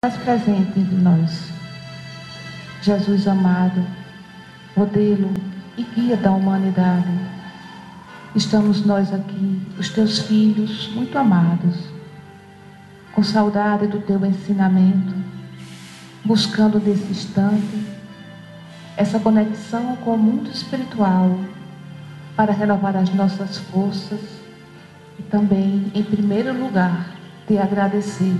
Faz presente entre nós. Jesus amado, modelo e guia da humanidade, estamos nós aqui, os teus filhos muito amados, com saudade do teu ensinamento, buscando nesse instante essa conexão com o mundo espiritual para renovar as nossas forças e também, em primeiro lugar, te agradecer.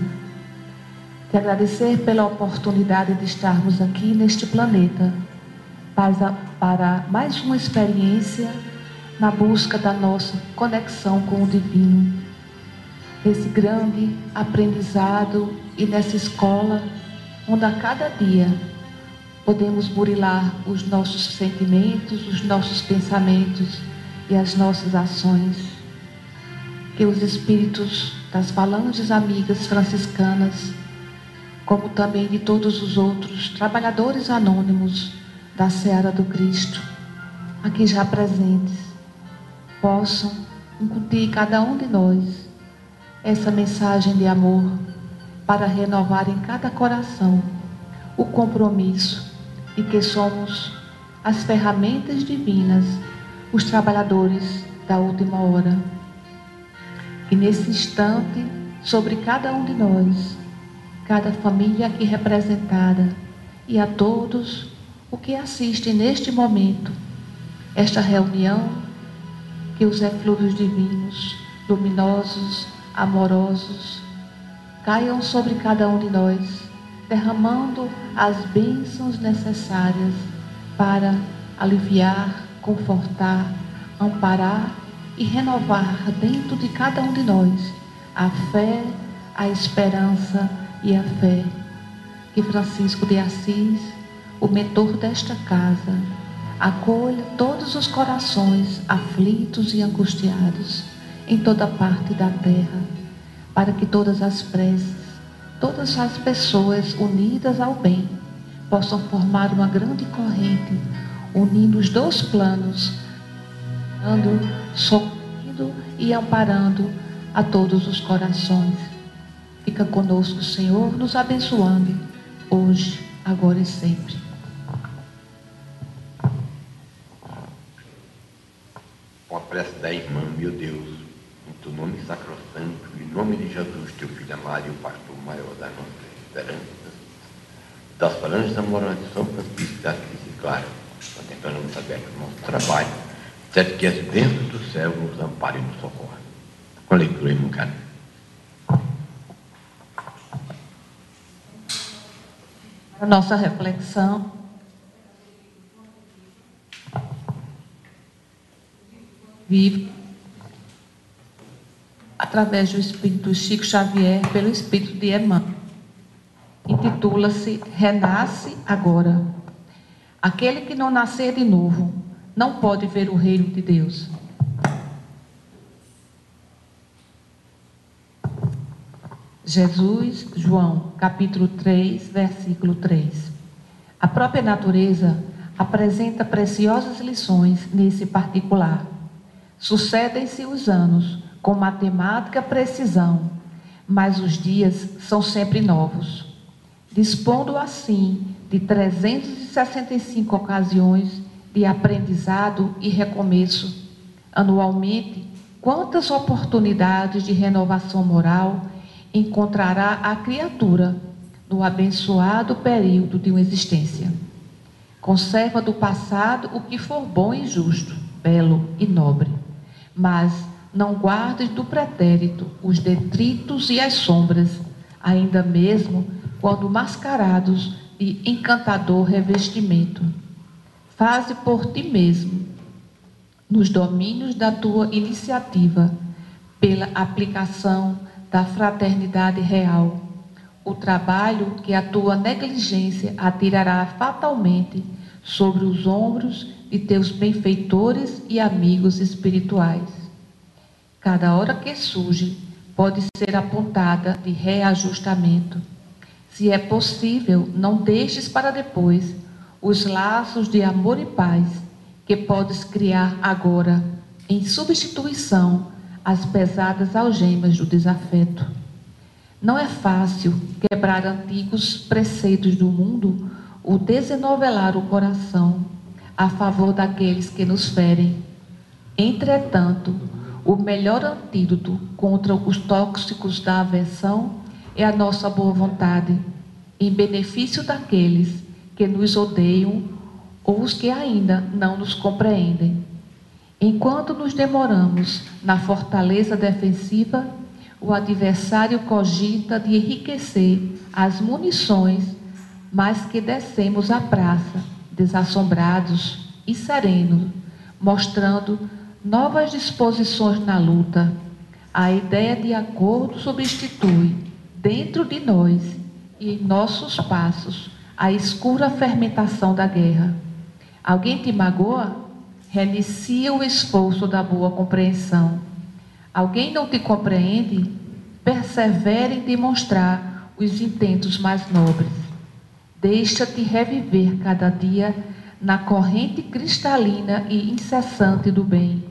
Te agradecer pela oportunidade de estarmos aqui neste planeta para mais uma experiência na busca da nossa conexão com o divino. Esse grande aprendizado e nessa escola onde a cada dia podemos burilar os nossos sentimentos, os nossos pensamentos e as nossas ações. Que os espíritos das falanges amigas franciscanas, como também de todos os outros trabalhadores anônimos da Seara do Cristo, aqui já presentes, possam incutir em cada um de nós essa mensagem de amor para renovar em cada coração o compromisso de que somos as ferramentas divinas, os trabalhadores da última hora. E nesse instante, sobre cada um de nós, cada família aqui representada e a todos o que assistem neste momento, esta reunião, que os eflúvios divinos, luminosos, amorosos, caiam sobre cada um de nós, derramando as bênçãos necessárias para aliviar, confortar, amparar e renovar dentro de cada um de nós a fé, a esperança e a fé. Que Francisco de Assis, o mentor desta casa, acolha todos os corações aflitos e angustiados em toda parte da terra, para que todas as preces, todas as pessoas unidas ao bem, possam formar uma grande corrente, unindo os dois planos, dando, socorrendo e amparando a todos os corações. Fica conosco, Senhor, nos abençoando, hoje, agora e sempre. Com a prece da irmã, meu Deus, em teu nome sacrosanto, em nome de Jesus, teu Filho amado e o pastor maior da nossa esperança, das falanges amorosas de São Francisco da Assis e Clara, contemplando aberto o nosso trabalho, certo que as bênçãos do céu nos amparem e nos socorram. Com a leitura invocada. A nossa reflexão, vive através do Espírito Chico Xavier, pelo Espírito de Emmanuel. Intitula-se Renasce Agora. Aquele que não nascer de novo não pode ver o reino de Deus. Jesus, João, capítulo 3, versículo 3. A própria natureza apresenta preciosas lições nesse particular. Sucedem-se os anos com matemática precisão, mas os dias são sempre novos. Dispondo assim de 365 ocasiões de aprendizado e recomeço, anualmente, quantas oportunidades de renovação moral encontrará a criatura no abençoado período de uma existência. Conserva do passado o que for bom e justo, belo e nobre, mas não guardes do pretérito os detritos e as sombras, ainda mesmo quando mascarados de encantador revestimento. Faze por ti mesmo, nos domínios da tua iniciativa, pela aplicação da fraternidade real, o trabalho que a tua negligência atirará fatalmente sobre os ombros de teus benfeitores e amigos espirituais. Cada hora que surge pode ser apontada de reajustamento. Se é possível, não deixes para depois os laços de amor e paz que podes criar agora, em substituição às pesadas algemas do desafeto. Não é fácil quebrar antigos preceitos do mundo ou desenovelar o coração a favor daqueles que nos ferem. Entretanto, o melhor antídoto contra os tóxicos da aversão é a nossa boa vontade, em benefício daqueles que nos odeiam ou os que ainda não nos compreendem. Enquanto nos demoramos na fortaleza defensiva, o adversário cogita de enriquecer as munições, mas que descemos à praça, desassombrados e serenos, mostrando novas disposições na luta. A ideia de acordo substitui, dentro de nós e em nossos passos, a escura fermentação da guerra. Alguém te magoa? Reinicia o esforço da boa compreensão. Alguém não te compreende? Persevere em demonstrar os intentos mais nobres. Deixa-te reviver cada dia na corrente cristalina e incessante do bem.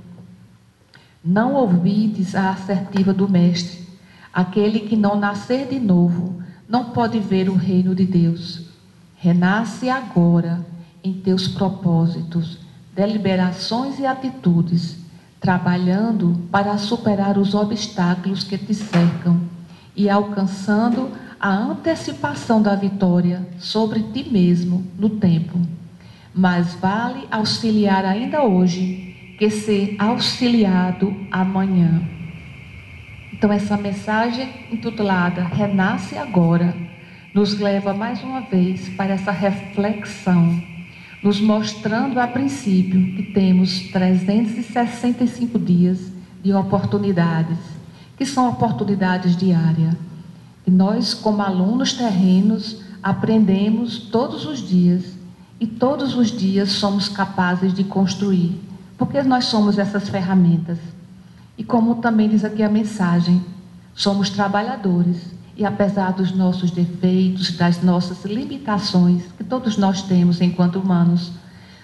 Não ouvides a assertiva do Mestre. Aquele que não nascer de novo não pode ver o reino de Deus. Renasce agora em teus propósitos, deliberações e atitudes, trabalhando para superar os obstáculos que te cercam e alcançando a antecipação da vitória sobre ti mesmo no tempo. Mas vale auxiliar ainda hoje que ser auxiliado amanhã. Então essa mensagem intitulada Renasce Agora nos leva mais uma vez para essa reflexão, nos mostrando a princípio que temos 365 dias de oportunidades, que são oportunidades diárias. E nós, como alunos terrenos, aprendemos todos os dias, e todos os dias somos capazes de construir, porque nós somos essas ferramentas. E como também diz aqui a mensagem, somos trabalhadores, e apesar dos nossos defeitos, das nossas limitações, que todos nós temos enquanto humanos,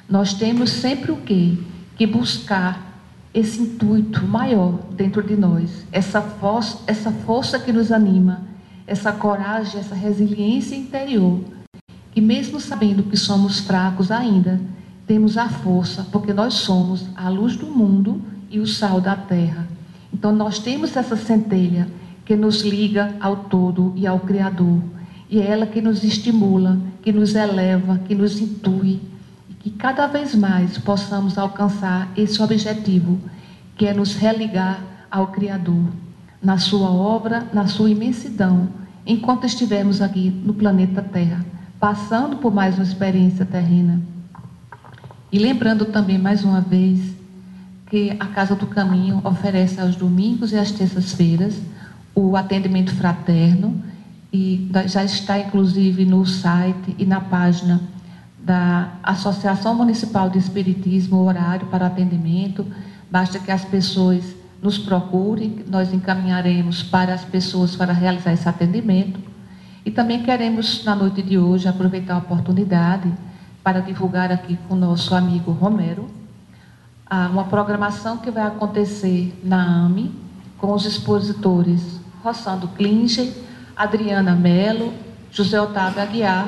nós temos sempre o quê? Que buscar esse intuito maior dentro de nós, essa força que nos anima, essa coragem, essa resiliência interior, que mesmo sabendo que somos fracos ainda, temos a força, porque nós somos a luz do mundo e o sal da terra. Então nós temos essa centelha que nos liga ao todo e ao Criador. E é ela que nos estimula, que nos eleva, que nos intui. E que cada vez mais possamos alcançar esse objetivo, que é nos religar ao Criador, na sua obra, na sua imensidão, enquanto estivermos aqui no planeta Terra, passando por mais uma experiência terrena. E lembrando também, mais uma vez, que a Casa do Caminho oferece aos domingos e às terças-feiras o atendimento fraterno, e já está inclusive no site e na página da Associação Municipal de Espiritismo o horário para atendimento. Basta que as pessoas nos procurem, nós encaminharemos para as pessoas para realizar esse atendimento. E também queremos, na noite de hoje, aproveitar a oportunidade para divulgar aqui com o nosso amigo Romero uma programação que vai acontecer na AME, com os expositores Rossando Klinger, Adriana Mello, José Otávio Aguiar,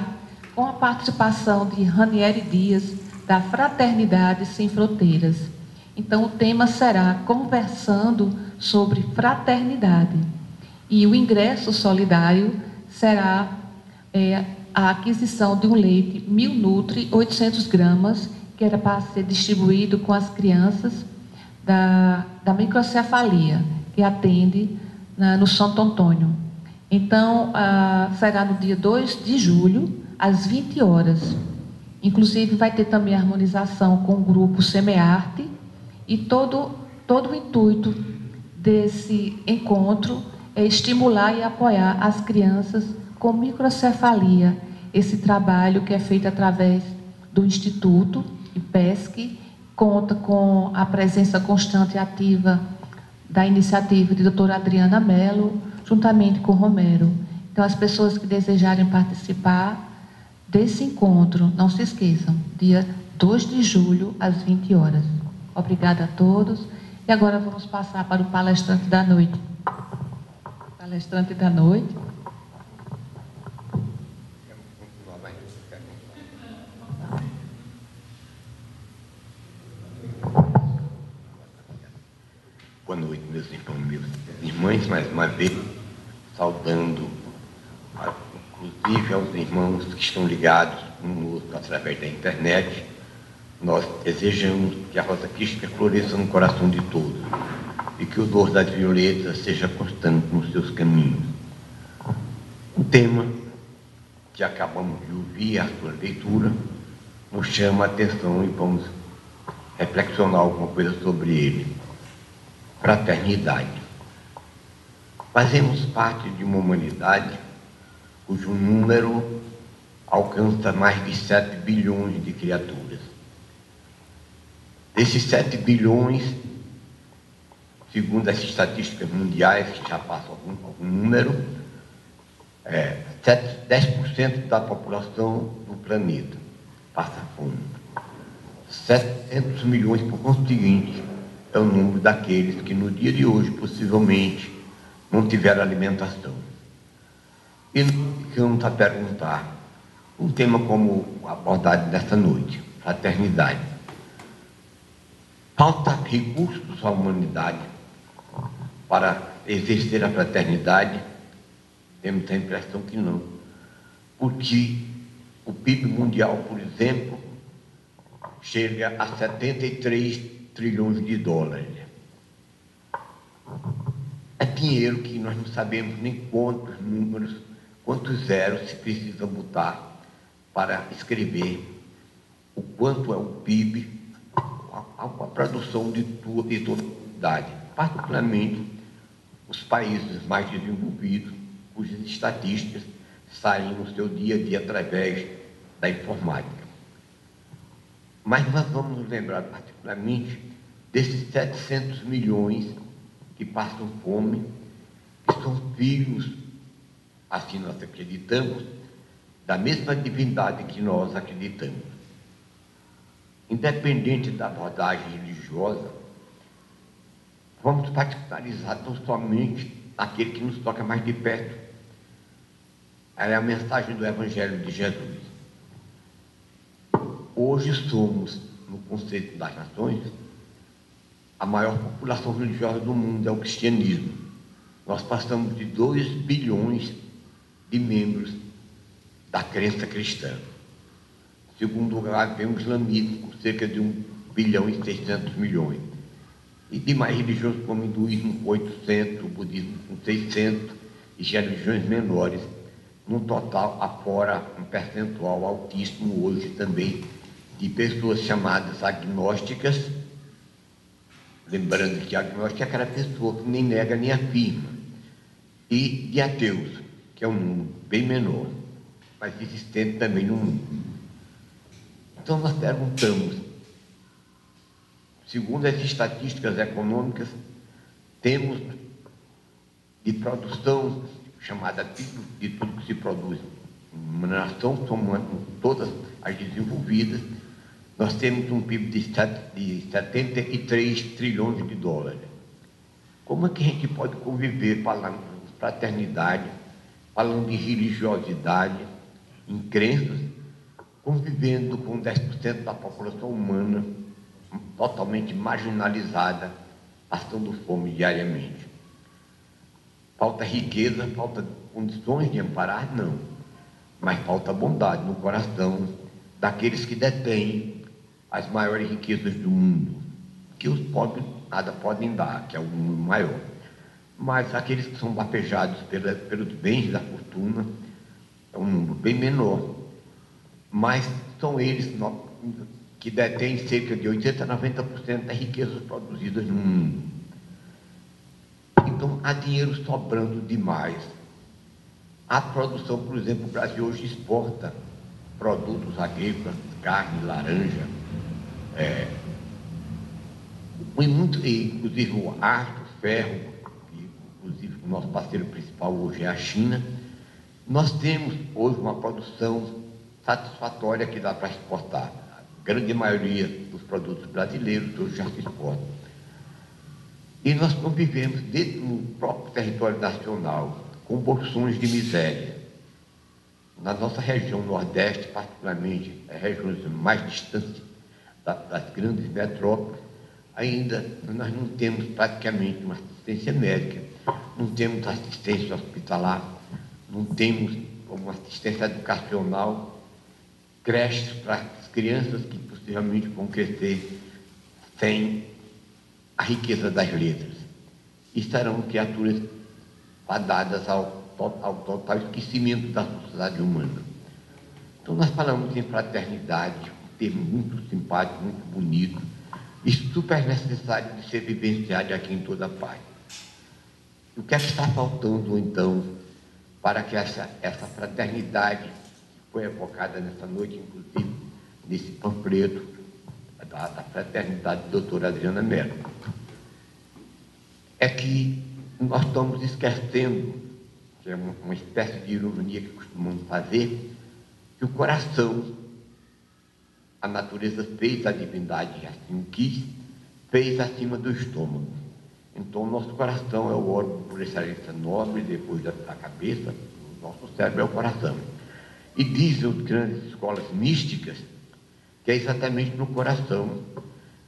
com a participação de Ranieri Dias, da Fraternidade Sem Fronteiras. Então, o tema será Conversando sobre Fraternidade. E o ingresso solidário será a aquisição de um leite 1000 Nutri, 800 gramas, que era para ser distribuído com as crianças da microcefalia, que atende no Santo Antônio. Então, será no dia 2 de julho, às 20 horas. Inclusive, vai ter também a harmonização com o grupo Semearte, e todo o intuito desse encontro é estimular e apoiar as crianças com microcefalia, esse trabalho que é feito através do Instituto IPESC, conta com a presença constante e ativa da iniciativa de doutora Adriana Mello, juntamente com Romero. Então, as pessoas que desejarem participar desse encontro, não se esqueçam, dia 2 de julho, às 20 horas. Obrigada a todos. E agora vamos passar para o palestrante da noite. Palestrante da noite. meus irmãos, minhas irmãs, mais uma vez, saudando, inclusive aos irmãos que estão ligados conosco através da internet. Nós desejamos que a rosa crística floresça no coração de todos e que o dor das violetas seja constante nos seus caminhos. O tema que acabamos de ouvir, a sua leitura, nos chama a atenção e vamos reflexionar alguma coisa sobre ele. Fraternidade. Fazemos parte de uma humanidade cujo número alcança mais de 7 bilhões de criaturas. Desses 7 bilhões, segundo as estatísticas mundiais, que já passam algum número, 10% da população do planeta passa fome. 700 milhões, por conseguinte, é o número daqueles que no dia de hoje, possivelmente, não tiveram alimentação. E ficamos a perguntar um tema como abordado nesta noite, fraternidade. Falta recursos à humanidade para exercer a fraternidade? Temos a impressão que não. Porque o PIB mundial, por exemplo, chega a 73 trilhões de dólares. É dinheiro que nós não sabemos nem quantos números, quantos zeros se precisa botar para escrever o quanto é o PIB, a produção de toda a humanidade, particularmente os países mais desenvolvidos, cujas estatísticas saem no seu dia a dia através da informática. Mas nós vamos nos lembrar particularmente desses 700 milhões que passam fome, que são filhos, assim nós acreditamos, da mesma divindade que nós acreditamos. Independente da abordagem religiosa, vamos particularizar tão somente aquele que nos toca mais de perto. É a mensagem do Evangelho de Jesus. Hoje somos, no conceito das nações, a maior população religiosa do mundo é o cristianismo. Nós passamos de 2 bilhões de membros da crença cristã. Em segundo lugar, vem o islamismo, com cerca de 1 bilhão e 600 milhões. E demais religiões como o hinduísmo com 800, o budismo com 600, e já religiões menores, num total, afora um percentual altíssimo hoje também de pessoas chamadas agnósticas, lembrando que agnóstica é aquela pessoa que nem nega nem afirma, e de ateus, que é um número bem menor, mas existente também no mundo. Então nós perguntamos, segundo as estatísticas econômicas, temos de produção chamada de tudo que se produz uma nação, somando todas as desenvolvidas, nós temos um PIB de 73 trilhões de dólares. Como é que a gente pode conviver falando de fraternidade, falando de religiosidade, em crenças, convivendo com 10% da população humana totalmente marginalizada, passando fome diariamente? Falta riqueza, falta condições de amparar? Não. Mas falta bondade no coração daqueles que detêm as maiores riquezas do mundo, que os pobres nada podem dar, que é o mundo maior. Mas aqueles que são bafejados pelos bens da fortuna, é um número bem menor. Mas são eles que detêm cerca de 80% a 90% das riquezas produzidas no mundo. Então, há dinheiro sobrando demais. A produção, por exemplo, o Brasil hoje exporta produtos agrícolas, carne, laranja, inclusive o aço, o ferro, que inclusive o nosso parceiro principal hoje é a China. Nós temos hoje uma produção satisfatória que dá para exportar. A grande maioria dos produtos brasileiros hoje já se exportam. E nós convivemos dentro do próprio território nacional com porções de miséria. Na nossa região Nordeste, particularmente, as regiões mais distantes das grandes metrópoles, ainda nós não temos praticamente uma assistência médica, não temos assistência hospitalar, não temos uma assistência educacional, creches para as crianças que possivelmente vão crescer sem a riqueza das letras. E serão criaturas fadadas ao total esquecimento da sociedade humana. Então nós falamos em fraternidade, um termo muito simpático, muito bonito, e super necessário de ser vivenciado aqui em toda parte. O que é que está faltando, então, para que essa fraternidade, que foi evocada nessa noite, inclusive, nesse panfleto da fraternidade da doutora Adriana Mello, é que nós estamos esquecendo, que é uma espécie de ironia que costumamos fazer, que o coração, a natureza fez, a divindade assim o quis, fez acima do estômago. Então, o nosso coração é o órgão por excelência nobre, depois da cabeça, o nosso cérebro é o coração. E dizem as grandes escolas místicas que é exatamente no coração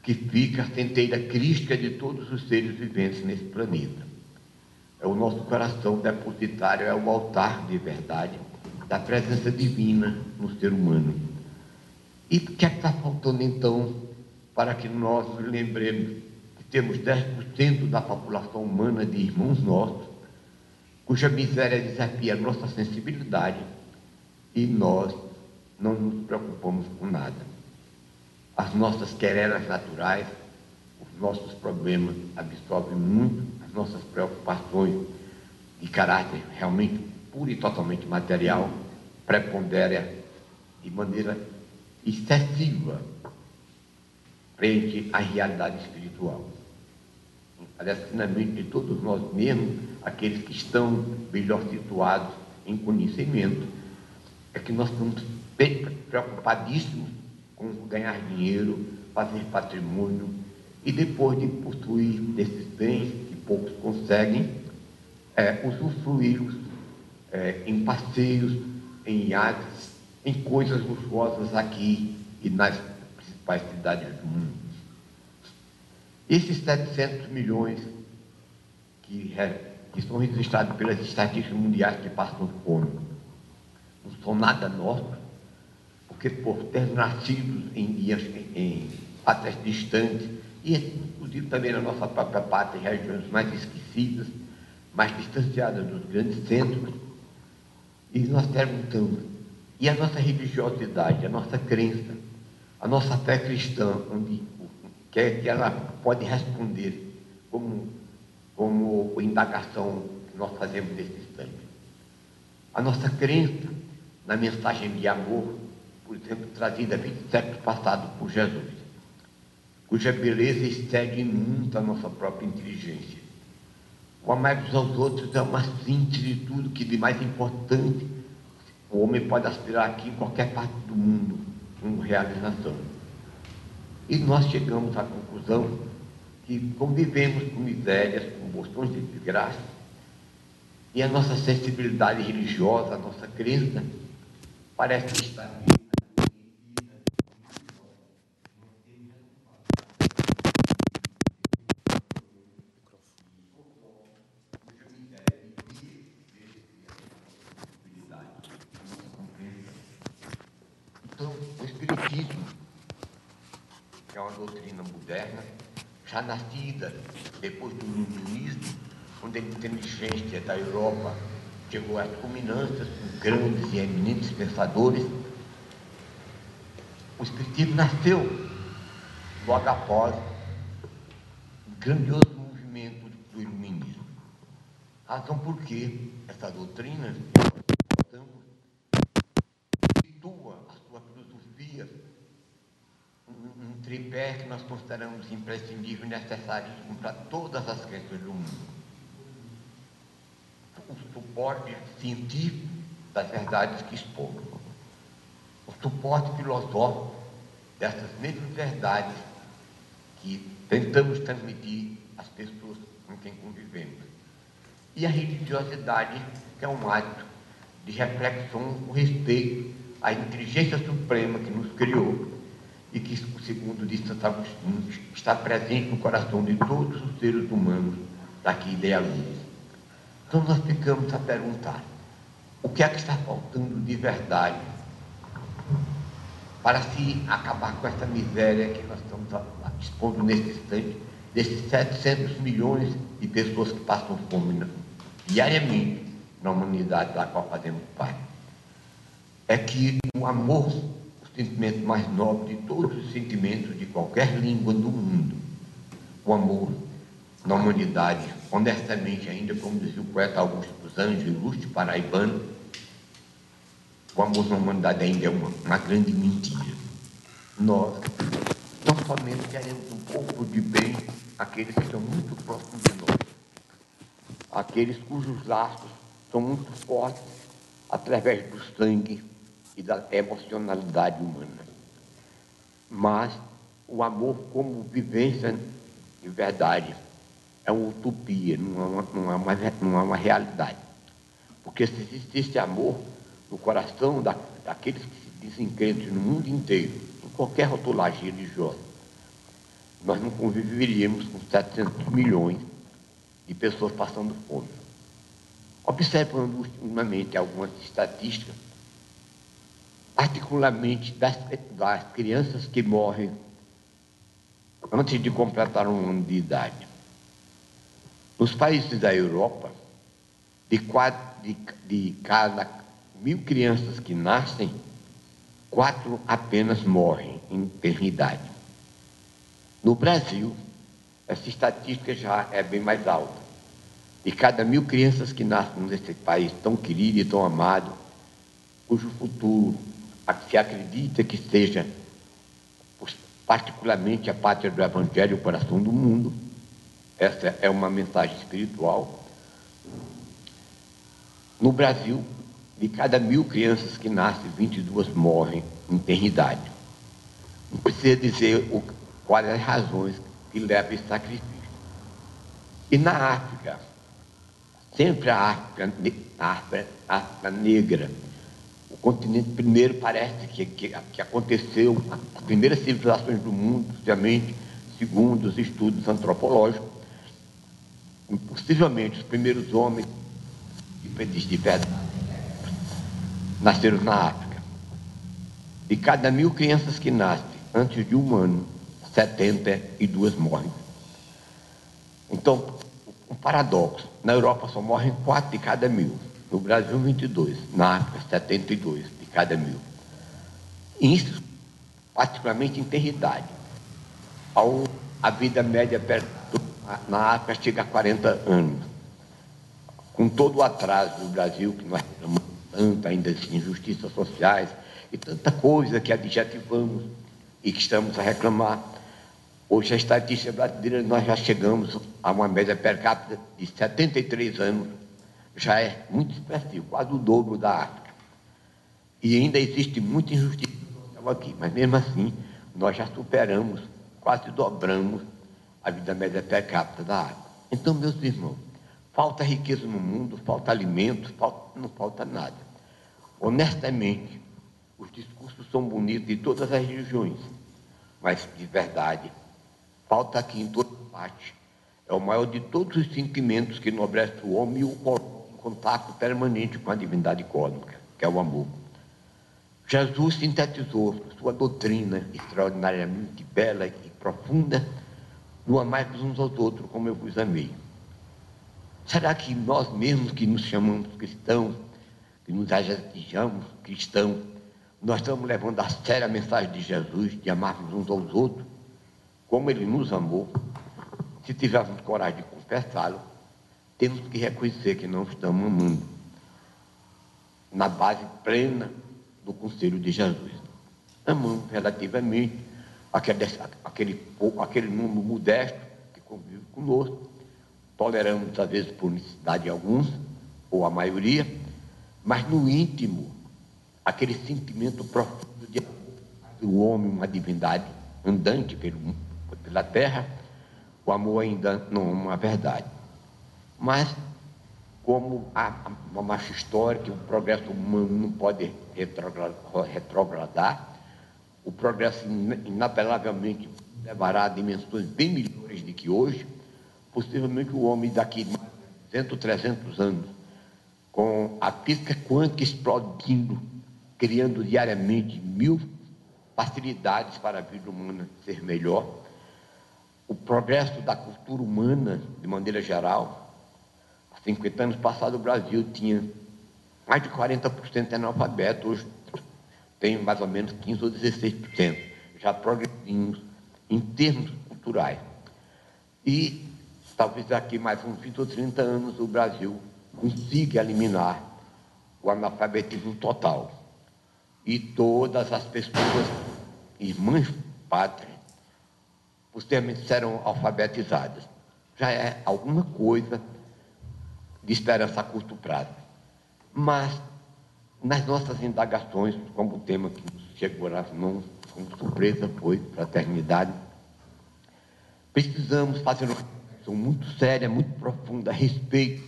que fica a centelha crística de todos os seres viventes nesse planeta. É o nosso coração depositário, é o altar de verdade da presença divina no ser humano. E o que é que está faltando, então, para que nós nos lembremos que temos 10% da população humana de irmãos nossos, cuja miséria desafia a nossa sensibilidade, e nós não nos preocupamos com nada. As nossas querelas naturais, os nossos problemas absorvem muito as nossas preocupações de caráter realmente puro e totalmente material, preponderam de maneira excessiva frente à realidade espiritual. Parece que na mente de todos nós mesmos, aqueles que estão melhor situados em conhecimento, é que nós estamos preocupadíssimos com ganhar dinheiro, fazer patrimônio, e depois de possuir desses bens que poucos conseguem, usufruí-los em passeios, em iates, em coisas luxuosas aqui e nas principais cidades do mundo. Esses 700 milhões que são registrados pelas estatísticas mundiais que passam fome, não são nada nossos, porque por ter nascido em pátrias distantes, e inclusive também na nossa própria pátria, em regiões mais esquecidas, mais distanciadas dos grandes centros, e nós perguntamos, e a nossa religiosidade, a nossa crença, a nossa fé cristã, onde que ela pode responder como indagação que nós fazemos nesse instante. A nossa crença na mensagem de amor, por exemplo, trazida 20 séculos passados por Jesus, cuja beleza excede muito a nossa própria inteligência. O amar uns aos outros é uma síntese de tudo que de mais importante o homem pode aspirar aqui em qualquer parte do mundo, como realização. E nós chegamos à conclusão que convivemos com misérias, com bolsões de desgraça, e a nossa sensibilidade religiosa, a nossa crença, parece estar Então, o Espiritismo, que é uma doutrina moderna, já nascida depois do iluminismo, onde a inteligência da Europa chegou às culminâncias com grandes e eminentes pensadores, o Espiritismo nasceu logo após o grandioso movimento do iluminismo. Razão por que essa doutrina situa a sua filosofia um tripé que nós consideramos imprescindível e necessaríssimo para todas as crenças do mundo. O suporte científico das verdades que expomos, o suporte filosófico dessas mesmas verdades que tentamos transmitir às pessoas com quem convivemos, e a religiosidade, que é um ato de reflexão com respeito à inteligência suprema que nos criou e que, segundo diz Santo Agostinho, está presente no coração de todos os seres humanos daqui de Luz. Então nós ficamos a perguntar, o que é que está faltando de verdade para se acabar com essa miséria que nós estamos expondo nesse instante, desses 700 milhões de pessoas que passam fome diariamente na humanidade da qual fazemos parte? É que o amor, o sentimento mais nobre de todos os sentimentos de qualquer língua do mundo, o amor na humanidade, honestamente ainda, como dizia o poeta Augusto dos Anjos, ilustre paraibano, o amor na humanidade ainda é uma grande mentira. Nós não somente queremos um pouco de bem àqueles que estão muito próximos de nós, aqueles cujos laços são muito fortes através do sangue e da emocionalidade humana. Mas o amor como vivência de verdade é uma utopia, não é uma realidade. Porque se existisse amor no coração daqueles que se dizem crentes no mundo inteiro, em qualquer rotulagem religiosa, nós não conviveríamos com 700 milhões de pessoas passando fome. Observando ultimamente algumas estatísticas, particularmente das crianças que morrem antes de completar um ano de idade. Nos países da Europa, de cada 1.000 crianças que nascem, 4 apenas morrem em eternidade. No Brasil, essa estatística já é bem mais alta. De cada 1.000 crianças que nascem nesse país tão querido e tão amado, cujo futuro se acredita que seja particularmente a pátria do Evangelho, o coração do mundo, essa é uma mensagem espiritual. No Brasil, de cada 1.000 crianças que nascem, 22 morrem em eternidade. Não precisa dizer quais as razões que levam a esse sacrifício. E na África, sempre a África negra, o continente primeiro parece que aconteceu, as primeiras civilizações do mundo, justamente, segundo os estudos antropológicos, possivelmente os primeiros homens de verdade nasceram na África. De cada 1.000 crianças que nascem antes de um ano, 72 morrem. Então, um paradoxo. Na Europa só morrem 4 de cada 1.000. No Brasil, 22. Na África, 72 de cada 1.000. E isso, particularmente em eternidade. A vida média na África chega a 40 anos. Com todo o atraso do Brasil, que nós temos tanta ainda assim, injustiças sociais e tanta coisa que adjetivamos e que estamos a reclamar. Hoje, a estatística brasileira, nós já chegamos a uma média per capita de 73 anos, já é muito expressivo, quase o dobro da África. E ainda existe muita injustiça social aqui, mas mesmo assim, nós já superamos, quase dobramos a vida média per capita da África. Então, meus irmãos, falta riqueza no mundo, falta alimento, não falta nada. Honestamente, os discursos são bonitos de todas as religiões, mas, de verdade, falta aqui em toda parte. É o maior de todos os sentimentos que enobrece o homem e o coloca em contato permanente com a divindade cósmica, que é o amor. Jesus sintetizou sua doutrina extraordinariamente bela e profunda no amar uns aos outros como eu vos amei. Será que nós mesmos que nos chamamos cristãos, que nos adjetivamos cristãos, nós estamos levando a sério a mensagem de Jesus, de amarmos uns aos outros, como ele nos amou? Se tivermos coragem de confessá-lo, temos que reconhecer que não estamos amando na base plena do conselho de Jesus. Amamos relativamente aquele número modesto que convive conosco, toleramos às vezes por necessidade de alguns, ou a maioria, mas no íntimo, aquele sentimento profundo de do homem, uma divindade andante pela terra, o amor ainda não é uma verdade. Mas, como há uma marcha histórica, o progresso humano não pode retrogradar, o progresso inapelavelmente levará a dimensões bem melhores do que hoje. Possivelmente o homem daqui de 200, 300 anos, com a física quântica explodindo, criando diariamente 1000 facilidades para a vida humana ser melhor, o progresso da cultura humana, de maneira geral. Há 50 anos passados, o Brasil tinha mais de 40% de analfabeto, hoje tem mais ou menos 15% ou 16%. Já progredimos em termos culturais. E talvez daqui mais uns 20 ou 30 anos o Brasil consiga eliminar o analfabetismo total. E todas as pessoas, irmãs pátrias, posteriormente serão alfabetizadas. Já é alguma coisa de esperança a curto prazo. Mas, nas nossas indagações, como o tema que nos chegou às mãos, como surpresa foi fraternidade, precisamos fazer uma reflexão muito séria, muito profunda a respeito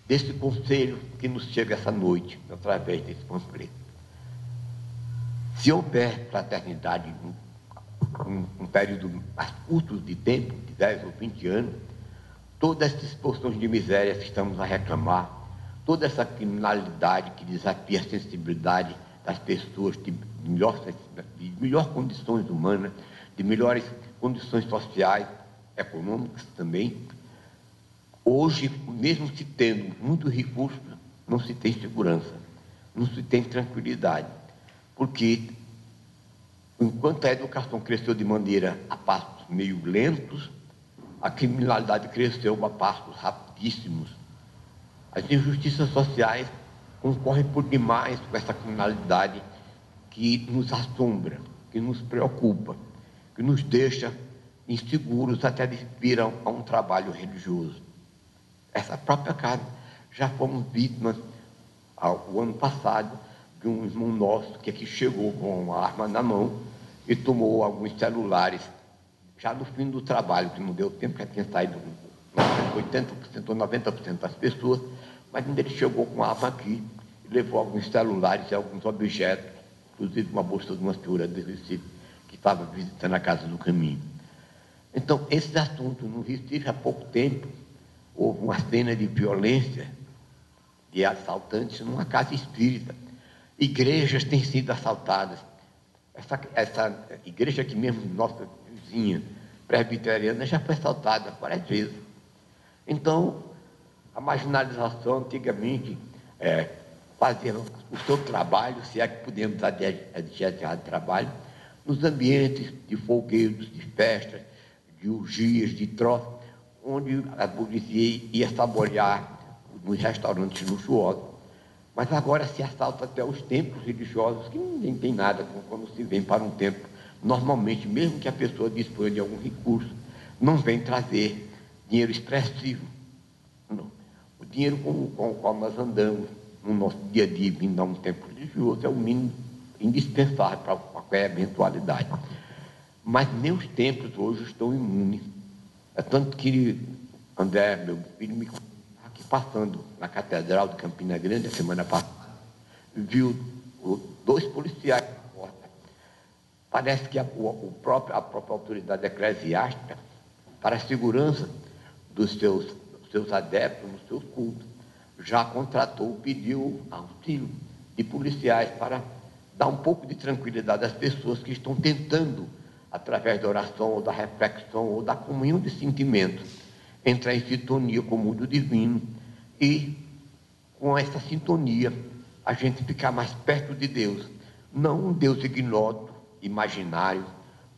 desse conselho que nos chega essa noite, através desse panfleto. Se houver fraternidade um período mais curto de tempo, de 10 ou 20 anos, todas essas porções de miséria que estamos a reclamar, toda essa criminalidade que desafia a sensibilidade das pessoas de melhor condições humanas, de melhores condições sociais, econômicas também. Hoje, mesmo se tendo muitos recursos, não se tem segurança, não se tem tranquilidade, porque enquanto a educação cresceu de maneira a passos meio lentos, a criminalidade cresceu a passos rapidíssimos. As injustiças sociais concorrem por demais com essa criminalidade que nos assombra, que nos preocupa, que nos deixa inseguros, até aspiram a um trabalho religioso. Essa própria casa, já fomos vítimas, o ano passado, de um irmão nosso que aqui chegou com uma arma na mão e tomou alguns celulares, já no fim do trabalho, que não deu tempo, já tinha saído 80% ou 90% das pessoas, mas ainda ele chegou com a arma aqui e levou alguns celulares e alguns objetos, inclusive uma bolsa de uma senhora de Recife, que estava visitando a casa do caminho. Então, esses assuntos no Recife, há pouco tempo, houve uma cena de violência, de assaltantes numa casa espírita. Igrejas têm sido assaltadas. Essa igreja aqui mesmo, nossa vizinha, presbiteriana, já foi assaltada várias vezes. Então, a marginalização, antigamente, fazia o seu trabalho, se é que podemos adjetivar de trabalho, nos ambientes de folguedos, de festas, de orgias, de troças, onde a burguesia ia saborear nos restaurantes luxuosos. Mas agora se assalta até os templos religiosos, que ninguém tem nada quando se vem para um templo. Normalmente, mesmo que a pessoa disponha de algum recurso, não vem trazer dinheiro expressivo. Não. O dinheiro com o qual nós andamos no nosso dia a dia, vindo a um templo religioso, é o mínimo indispensável para qualquer eventualidade. Mas nem os templos hoje estão imunes. É tanto que André, meu filho, me aqui passando na Catedral de Campina Grande, a semana passada, viu 2 policiais na porta. Parece que a própria autoridade eclesiástica, para a segurança dos seus adeptos, nos seus cultos, já contratou, pediu auxílio de policiais para dar um pouco de tranquilidade às pessoas que estão tentando, através da oração, ou da reflexão, ou da comunhão de sentimentos, entrar em sintonia com o mundo divino e, com essa sintonia, a gente ficar mais perto de Deus. Não um Deus ignoto, imaginário,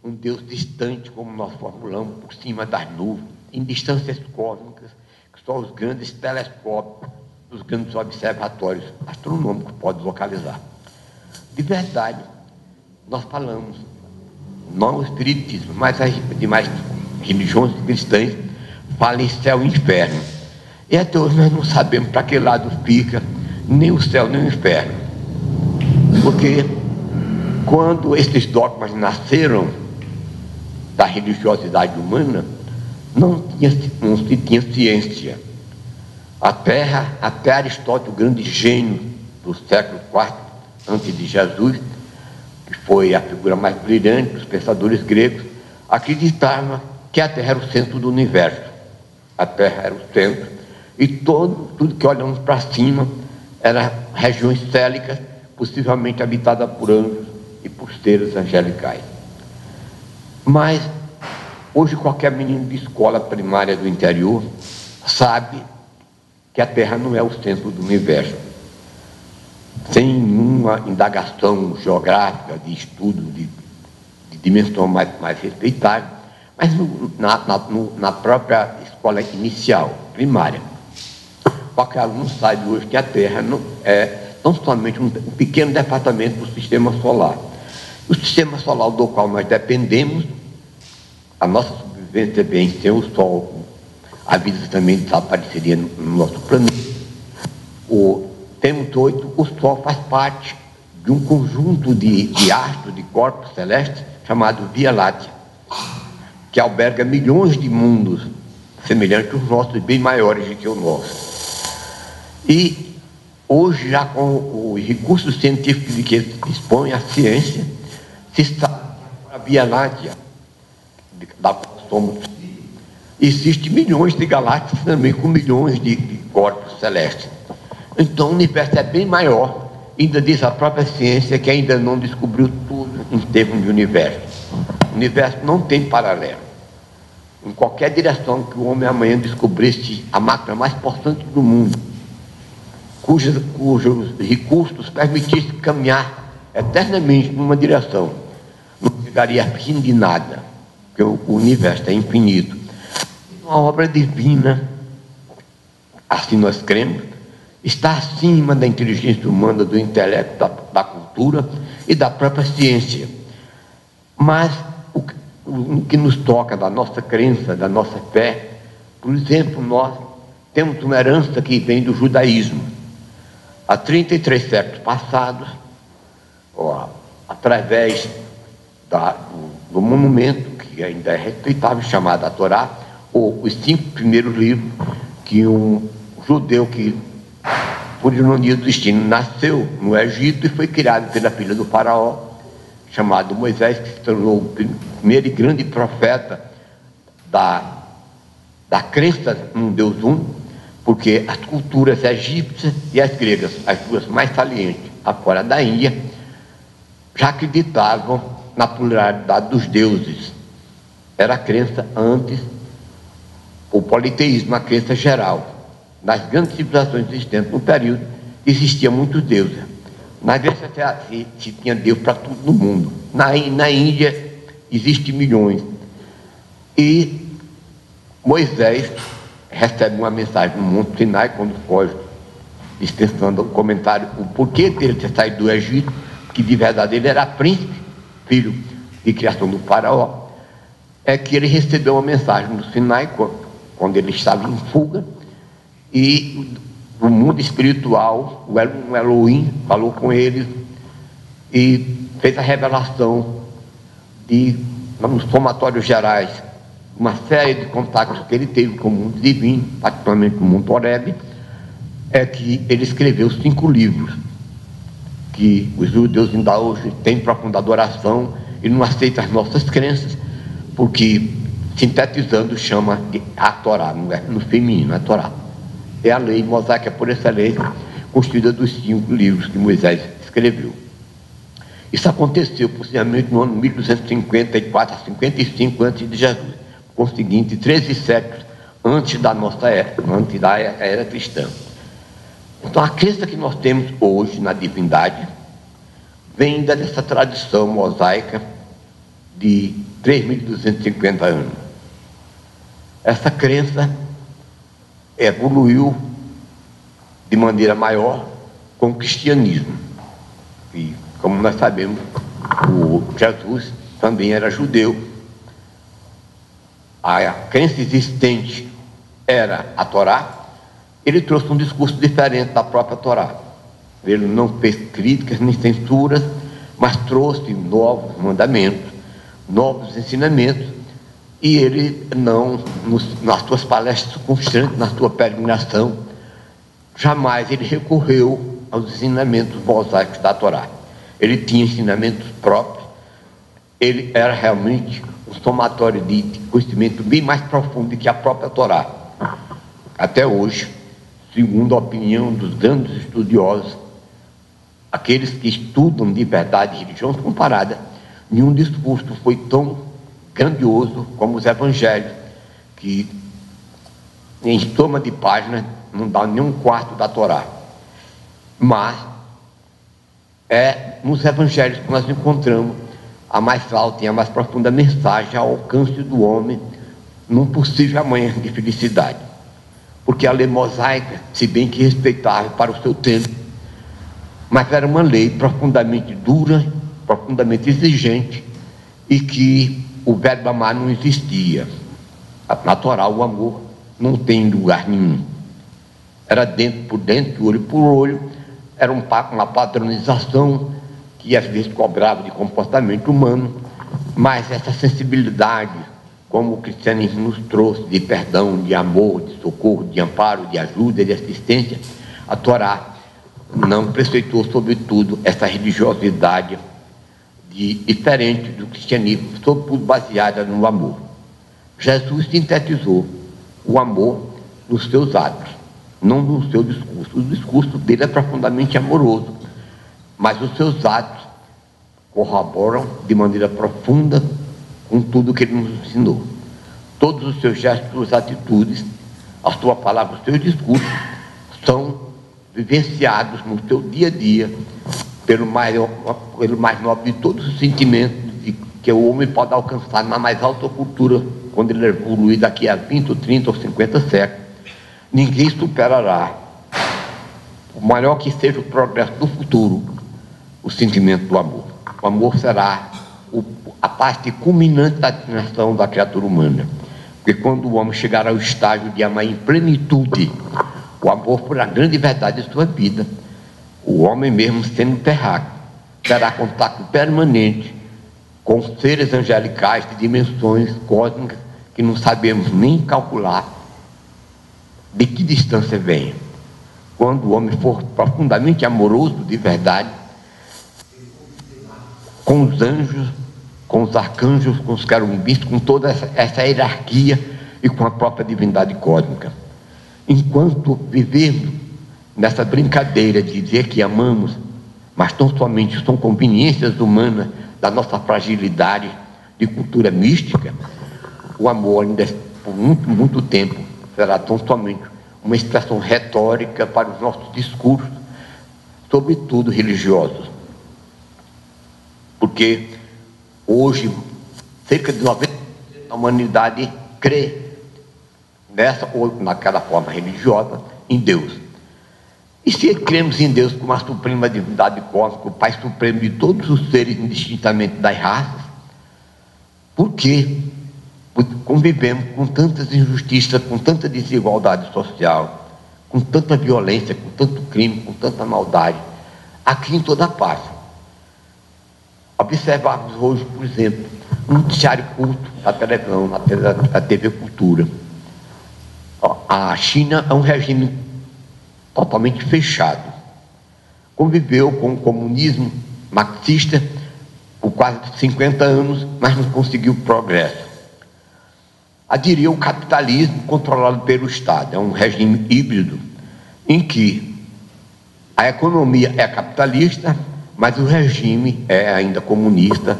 um Deus distante, como nós formulamos, por cima das nuvens, em distâncias cósmicas, que só os grandes telescópios, os grandes observatórios astronômicos podem localizar. De verdade, nós falamos, não o espiritismo, mas as demais religiões cristãs falam em céu e inferno. E até hoje nós não sabemos para que lado fica nem o céu nem o inferno. Porque quando esses dogmas nasceram da religiosidade humana, não se tinha ciência. Até Aristóteles, o grande gênio do século IV antes de Jesus, que foi a figura mais brilhante dos pensadores gregos, acreditava que a Terra era o centro do universo. A Terra era o centro, e tudo que olhamos para cima era regiões célicas, possivelmente habitadas por anjos e por seres angelicais. Mas hoje qualquer menino de escola primária do interior sabe que a Terra não é o centro do universo. Sem nenhuma indagação geográfica, de estudo, de dimensão mais respeitável, mas na própria escola inicial, primária. Qualquer aluno sabe hoje que a Terra não é tão somente um pequeno departamento do sistema solar. O sistema solar do qual nós dependemos, a nossa sobrevivência bem sem o Sol, a vida também desapareceria no nosso planeta. Temos oito, o Sol faz parte de um conjunto de astros, de corpos celestes, chamado Via Láctea, que alberga milhões de mundos semelhantes aos nossos e bem maiores do que o nosso. E hoje, já com os recursos científicos de que dispõe a ciência, se está a Via Láctea, da qual somos, existem milhões de galáxias também, com milhões de corpos celestes. Então o universo é bem maior, ainda diz a própria ciência que ainda não descobriu tudo em termos de universo. O universo não tem paralelo. Em qualquer direção que o homem amanhã descobrisse a máquina mais potente do mundo, cujos recursos permitissem caminhar eternamente numa direção, não chegaria a fim de nada, porque o universo é infinito. Uma obra divina, assim nós cremos, está acima da inteligência humana, do intelecto, da cultura e da própria ciência. Mas o que nos toca da nossa crença, da nossa fé, por exemplo, nós temos uma herança que vem do judaísmo. Há 33 séculos passados, através do monumento, que ainda é respeitável, chamado a Torá, ou os 5 primeiros livros, que um judeu que, por ironia do destino, nasceu no Egito e foi criado pela filha do faraó, chamado Moisés, que se tornou o primeiro e grande profeta da crença num Deus único, porque as culturas egípcias e as gregas, as duas mais salientes, afora da Índia, já acreditavam na pluralidade dos deuses. Era a crença antes, o politeísmo, a crença geral. Nas grandes civilizações existentes no período, existiam muitos deuses. Na Grécia se tinha Deus para tudo no mundo. Na Índia existem milhões. E Moisés recebe uma mensagem no Monte Sinai, quando foge, dispensando o comentário, o porquê dele ter saído do Egito, que de verdade ele era príncipe, filho de criação do faraó, é que ele recebeu uma mensagem no Sinai, quando ele estava em fuga, e o mundo espiritual, o Elohim, falou com ele e fez a revelação nos somatórios gerais, uma série de contatos que ele teve com o mundo divino, particularmente com o mundo Horebe, é que ele escreveu 5 livros, que os judeus ainda hoje têm profunda adoração e não aceitam as nossas crenças, porque, sintetizando, chama de a Torá, não é no feminino, é a Torá. É a lei mosaica por excelência, constituída dos 5 livros que Moisés escreveu. Isso aconteceu possivelmente no ano 1254 a 55 a.C., com o seguinte, 13 séculos antes da nossa era, antes da era cristã. Então, a crença que nós temos hoje na divindade vem dessa tradição mosaica de 3.250 anos. Essa crença evoluiu de maneira maior com o cristianismo. E, como nós sabemos, o Jesus também era judeu. A crença existente era a Torá. Ele trouxe um discurso diferente da própria Torá. Ele não fez críticas nem censuras, mas trouxe novos mandamentos, novos ensinamentos, e ele não, nas suas palestras constantes, na sua peregrinação, jamais ele recorreu aos ensinamentos mosaicos da Torá. ele tinha ensinamentos próprios, ele era realmente um somatório de conhecimento bem mais profundo que a própria Torá. Até hoje, segundo a opinião dos grandes estudiosos, aqueles que estudam de verdade religião comparada, nenhum discurso foi tão grandioso como os evangelhos, que em soma de páginas não dá nem um quarto da Torá. Mas é nos evangelhos que nós encontramos a mais alta e a mais profunda mensagem ao alcance do homem num possível amanhã de felicidade. Porque a lei mosaica, se bem que respeitável para o seu tempo, mas era uma lei profundamente dura, profundamente exigente, e que o verbo amar não existia. Na Torá, o amor não tem lugar nenhum. Era dentro por dentro, olho por olho, era uma padronização que às vezes cobrava de comportamento humano, mas essa sensibilidade, como o cristianismo nos trouxe, de perdão, de amor, de socorro, de amparo, de ajuda, de assistência, a Torá não preceitou, sobretudo, essa religiosidade diferente do cristianismo, sobretudo baseada no amor. Jesus sintetizou o amor nos seus atos, não no seu discurso. O discurso dele é profundamente amoroso, mas os seus atos corroboram de maneira profunda com tudo que ele nos ensinou. Todos os seus gestos, suas atitudes, a sua palavra, os seus discursos são vivenciados no seu dia a dia pelo mais nobre de todos os sentimentos que o homem pode alcançar na mais alta cultura, quando ele evolui daqui a 20, ou 30 ou 50 séculos. Ninguém superará, por maior que seja o progresso do futuro, o sentimento do amor. O amor será a parte culminante da dimensão da criatura humana, porque quando o homem chegar ao estágio de amar em plenitude, o amor por a grande verdade de sua vida, o homem mesmo sendo terráqueo, terá contato permanente com seres angelicais de dimensões cósmicas que não sabemos nem calcular de que distância vem. Quando o homem for profundamente amoroso de verdade, com os anjos, com os arcanjos, com os querubins, com toda essa hierarquia e com a própria divindade cósmica. Enquanto vivermos nessa brincadeira de dizer que amamos, mas tão somente são conveniências humanas da nossa fragilidade de cultura mística, o amor ainda por muito, muito tempo será tão somente uma expressão retórica para os nossos discursos, sobretudo religiosos. Porque hoje, cerca de 90% da humanidade crê nessa ou naquela forma religiosa em Deus. E se cremos em Deus como a suprema divindade cósmica, o Pai supremo de todos os seres, indistintamente das raças, por que convivemos com tantas injustiças, com tanta desigualdade social, com tanta violência, com tanto crime, com tanta maldade, aqui em toda parte? Observarmos hoje, por exemplo, um noticiário culto da televisão, na TV Cultura. A China é um regime totalmente fechado. Conviveu com o comunismo marxista por quase 50 anos, mas não conseguiu progresso. Aderiu ao capitalismo controlado pelo Estado. É um regime híbrido em que a economia é capitalista, mas o regime é ainda comunista.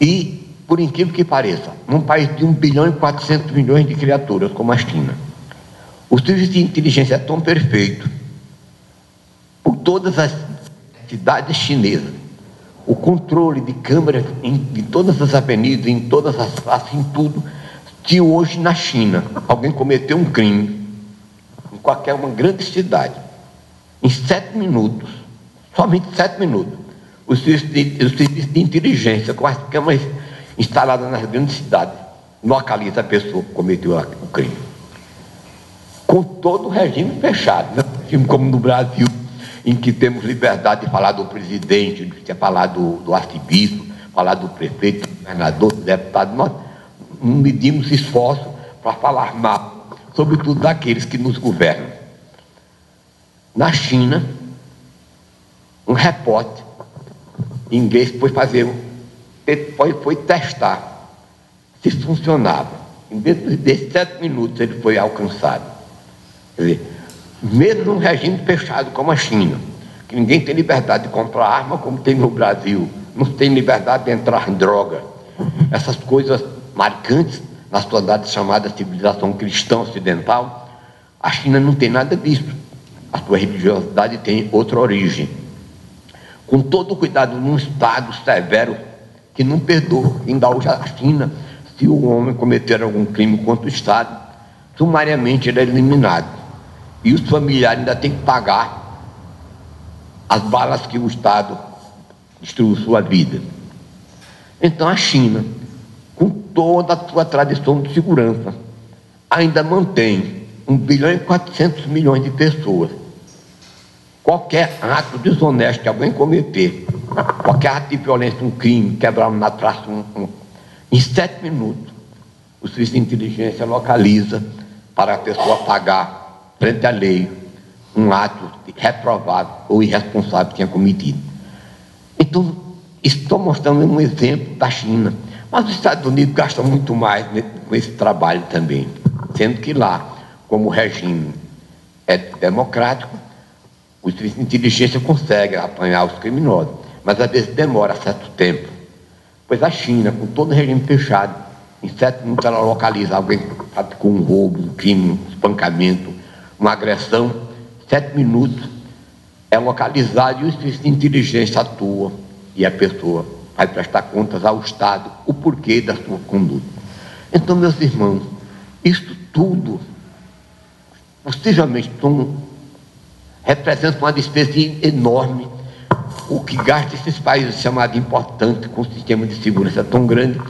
E, por incrível que pareça, num país de 1 bilhão e 400 milhões de criaturas como a China, o serviço de inteligência é tão perfeito, por todas as cidades chinesas, o controle de câmeras em todas as avenidas, em todas as praças, em tudo. Se hoje na China alguém cometeu um crime, em qualquer uma grande cidade, em 7 minutos, somente 7 minutos, o serviço de inteligência com as câmeras instaladas nas grandes cidades localiza a pessoa que cometeu o crime. Com todo o regime fechado, né? Como no Brasil, em que temos liberdade de falar do presidente, de falar do arcebispo, falar do prefeito, do governador, do deputado. Nós não medimos esforço para falar mal, sobretudo daqueles que nos governam. Na China, um repórter inglês foi testar se funcionava. Em dentro de 7 minutos ele foi alcançado. Quer dizer, mesmo num regime fechado como a China, que ninguém tem liberdade de comprar arma como tem no Brasil, não tem liberdade de entrar em droga, essas coisas marcantes na sociedade chamada civilização cristã ocidental, a China não tem nada disso. A sua religiosidade tem outra origem. Com todo o cuidado num Estado severo que não perdoa. Ainda hoje a China, se o homem cometer algum crime contra o Estado, sumariamente ele é eliminado. E os familiares ainda têm que pagar as balas que o Estado destruiu sua vida. Então a China, com toda a sua tradição de segurança, ainda mantém 1 bilhão e 400 milhões de pessoas. Qualquer ato desonesto que alguém cometer, qualquer ato de violência, um crime, quebrar uma traça, em 7 minutos, o serviço de inteligência localiza para a pessoa pagar, frente à lei, um ato reprovável ou irresponsável que tenha cometido. Então, estou mostrando um exemplo da China, mas os Estados Unidos gastam muito mais com esse trabalho também, sendo que lá, como o regime é democrático, o serviço de inteligência consegue apanhar os criminosos, mas às vezes demora certo tempo, pois a China, com todo o regime fechado, em 7 minutos ela localiza alguém com um roubo, um crime, um espancamento, uma agressão. 7 minutos é localizado e o serviço de inteligência atua e a pessoa vai prestar contas ao Estado o porquê da sua conduta. Então, meus irmãos, isso tudo possivelmente representa uma despesa enorme. O que gasta esses países chamados importantes com um sistema de segurança tão grande